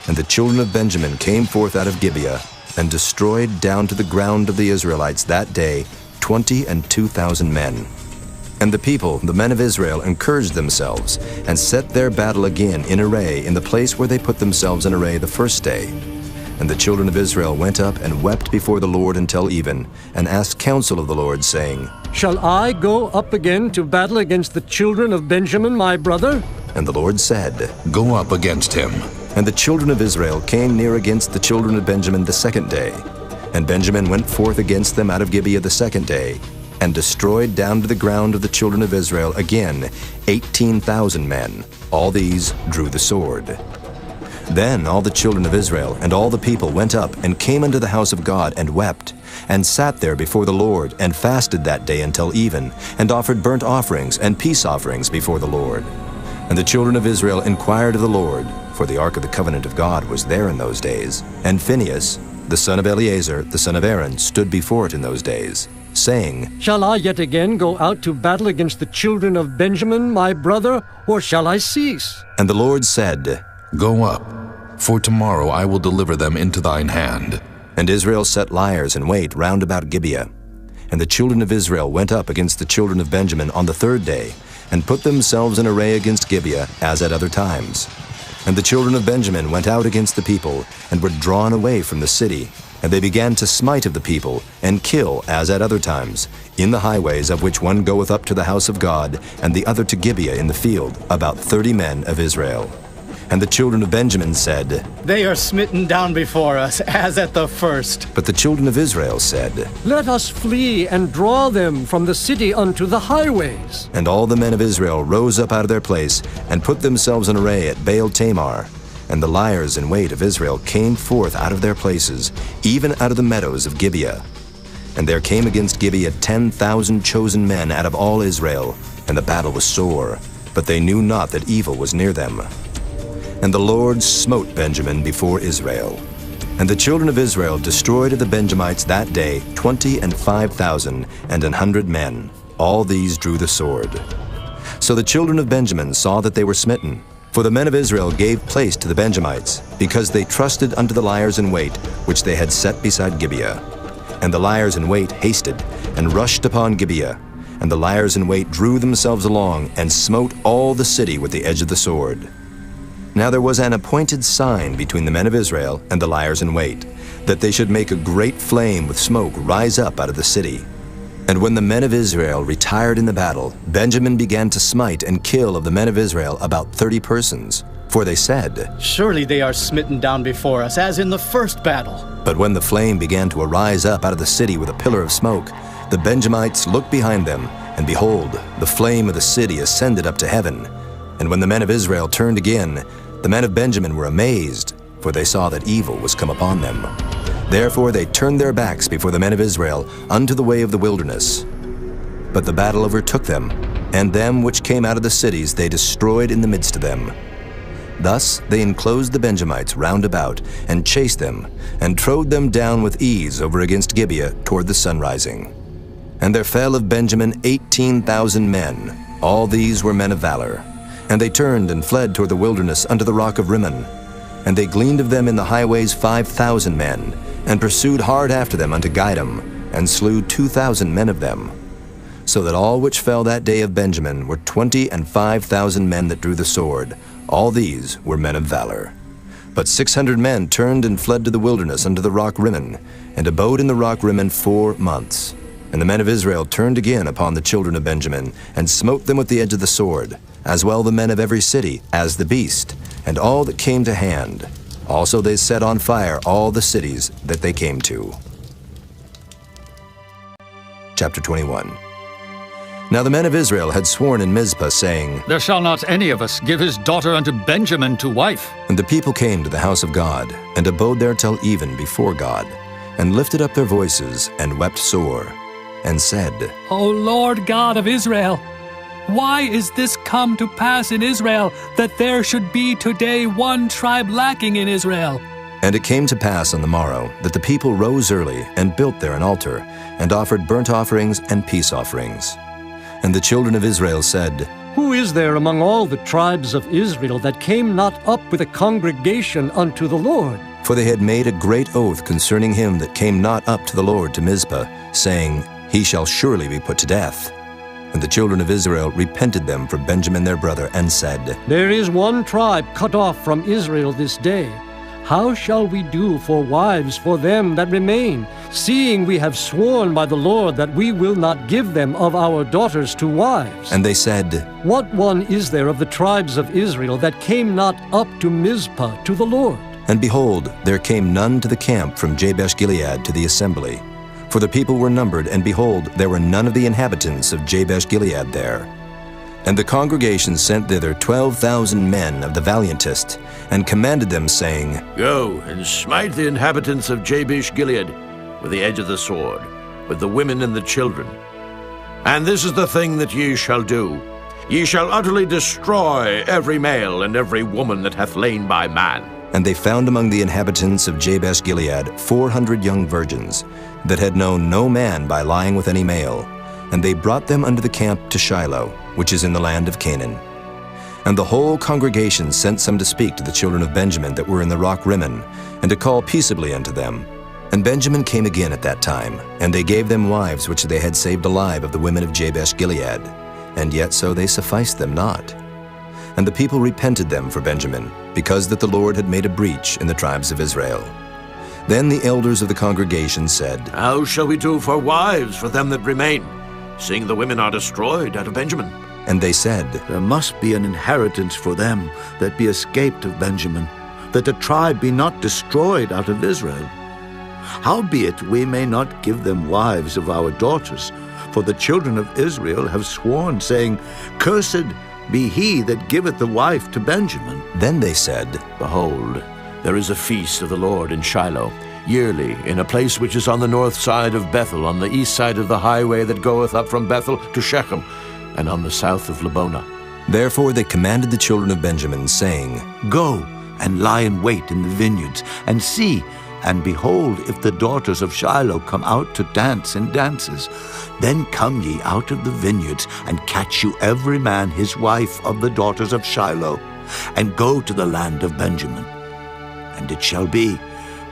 And the children of Benjamin came forth out of Gibeah, and destroyed down to the ground of the Israelites that day 22,000 men. And the people, the men of Israel, encouraged themselves, and set their battle again in array in the place where they put themselves in array the first day. And the children of Israel went up and wept before the Lord until even, and asked counsel of the Lord, saying, Shall I go up again to battle against the children of Benjamin, my brother? And the Lord said, Go up against him. And the children of Israel came near against the children of Benjamin the second day. And Benjamin went forth against them out of Gibeah the second day, and destroyed down to the ground of the children of Israel again 18,000 men. All these drew the sword. Then all the children of Israel and all the people went up and came unto the house of God and wept, and sat there before the Lord, and fasted that day until even, and offered burnt offerings and peace offerings before the Lord. And the children of Israel inquired of the Lord, for the ark of the covenant of God was there in those days. And Phinehas, the son of Eleazar, the son of Aaron, stood before it in those days, saying, Shall I yet again go out to battle against the children of Benjamin, my brother, or shall I cease? And the Lord said, Go up, for tomorrow I will deliver them into thine hand. And Israel set liers in wait round about Gibeah. And the children of Israel went up against the children of Benjamin on the third day, and put themselves in array against Gibeah, as at other times. And the children of Benjamin went out against the people, and were drawn away from the city. And they began to smite of the people, and kill, as at other times, in the highways, of which one goeth up to the house of God, and the other to Gibeah in the field, about 30 men of Israel. And the children of Benjamin said, They are smitten down before us, as at the first. But the children of Israel said, Let us flee and draw them from the city unto the highways. And all the men of Israel rose up out of their place, and put themselves in array at Baal Tamar. And the liers in wait of Israel came forth out of their places, even out of the meadows of Gibeah. And there came against Gibeah 10,000 chosen men out of all Israel, and the battle was sore, but they knew not that evil was near them. And the Lord smote Benjamin before Israel. And the children of Israel destroyed of the Benjamites that day 25,000 and 100 men. All these drew the sword. So the children of Benjamin saw that they were smitten. For the men of Israel gave place to the Benjamites, because they trusted unto the liers in wait, which they had set beside Gibeah. And the liers in wait hasted, and rushed upon Gibeah. And the liers in wait drew themselves along, and smote all the city with the edge of the sword. Now there was an appointed sign between the men of Israel and the liers in wait, that they should make a great flame with smoke rise up out of the city. And when the men of Israel retired in the battle, Benjamin began to smite and kill of the men of Israel about 30 persons. For they said, Surely they are smitten down before us, as in the first battle. But when the flame began to arise up out of the city with a pillar of smoke, the Benjamites looked behind them, and behold, the flame of the city ascended up to heaven. And when the men of Israel turned again, the men of Benjamin were amazed, for they saw that evil was come upon them. Therefore they turned their backs before the men of Israel unto the way of the wilderness. But the battle overtook them, and them which came out of the cities they destroyed in the midst of them. Thus they enclosed the Benjamites round about, and chased them, and trode them down with ease over against Gibeah toward the sunrising. And there fell of Benjamin 18,000 men. All these were men of valor. And they turned and fled toward the wilderness unto the rock of Rimmon. And they gleaned of them in the highways 5,000 men, and pursued hard after them unto Gidom, and slew 2,000 men of them. So that all which fell that day of Benjamin were 25,000 men that drew the sword. All these were men of valor. But 600 men turned and fled to the wilderness unto the rock Rimmon, and abode in the rock Rimmon 4 months. And the men of Israel turned again upon the children of Benjamin, and smote them with the edge of the sword, as well the men of every city, as the beast, and all that came to hand. Also they set on fire all the cities that they came to. Chapter 21. Now the men of Israel had sworn in Mizpah, saying, There shall not any of us give his daughter unto Benjamin to wife. And the people came to the house of God, and abode there till even before God, and lifted up their voices, and wept sore, and said, O Lord God of Israel, why is this come to pass in Israel, that there should be today one tribe lacking in Israel? And it came to pass on the morrow, that the people rose early, and built there an altar, and offered burnt offerings and peace offerings. And the children of Israel said, Who is there among all the tribes of Israel that came not up with a congregation unto the Lord? For they had made a great oath concerning him that came not up to the Lord to Mizpah, saying, He shall surely be put to death. And the children of Israel repented them for Benjamin their brother, and said, There is one tribe cut off from Israel this day. How shall we do for wives for them that remain, seeing we have sworn by the Lord that we will not give them of our daughters to wives? And they said, What one is there of the tribes of Israel that came not up to Mizpah to the Lord? And behold, there came none to the camp from Jabesh-Gilead to the assembly. For the people were numbered, and behold, there were none of the inhabitants of Jabesh-Gilead there. And the congregation sent thither 12,000 men of the valiantest, and commanded them, saying, Go and smite the inhabitants of Jabesh-Gilead with the edge of the sword, with the women and the children. And this is the thing that ye shall do. Ye shall utterly destroy every male and every woman that hath lain by man. And they found among the inhabitants of Jabesh-Gilead 400 young virgins, that had known no man by lying with any male. And they brought them unto the camp to Shiloh, which is in the land of Canaan. And the whole congregation sent some to speak to the children of Benjamin that were in the rock Rimmon, and to call peaceably unto them. And Benjamin came again at that time, and they gave them wives which they had saved alive of the women of Jabesh-Gilead, and yet so they sufficed them not. And the people repented them for Benjamin, because that the Lord had made a breach in the tribes of Israel. Then the elders of the congregation said, How shall we do for wives for them that remain, seeing the women are destroyed out of Benjamin? And they said, There must be an inheritance for them that be escaped of Benjamin, that the tribe be not destroyed out of Israel. Howbeit we may not give them wives of our daughters, for the children of Israel have sworn, saying, Cursed be he that giveth the wife to Benjamin. Then they said, Behold, there is a feast of the Lord in Shiloh, yearly, in a place which is on the north side of Bethel, on the east side of the highway that goeth up from Bethel to Shechem, and on the south of Lebonah. Therefore they commanded the children of Benjamin, saying, Go and lie in wait in the vineyards, and see, and behold, if the daughters of Shiloh come out to dance in dances, then come ye out of the vineyards, and catch you every man his wife of the daughters of Shiloh, and go to the land of Benjamin. And it shall be,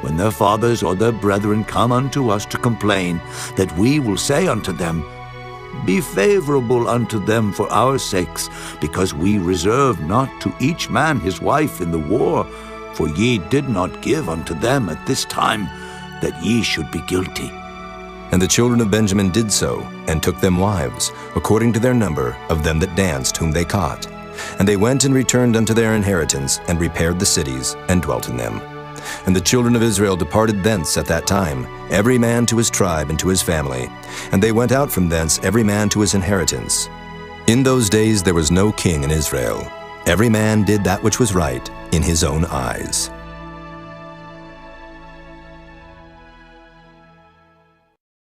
when their fathers or their brethren come unto us to complain, that we will say unto them, Be favorable unto them for our sakes, because we reserve not to each man his wife in the war, for ye did not give unto them at this time, that ye should be guilty. And the children of Benjamin did so, and took them wives, according to their number of them that danced, whom they caught. And they went and returned unto their inheritance, and repaired the cities, and dwelt in them. And the children of Israel departed thence at that time, every man to his tribe and to his family. And they went out from thence every man to his inheritance. In those days there was no king in Israel. Every man did that which was right in his own eyes.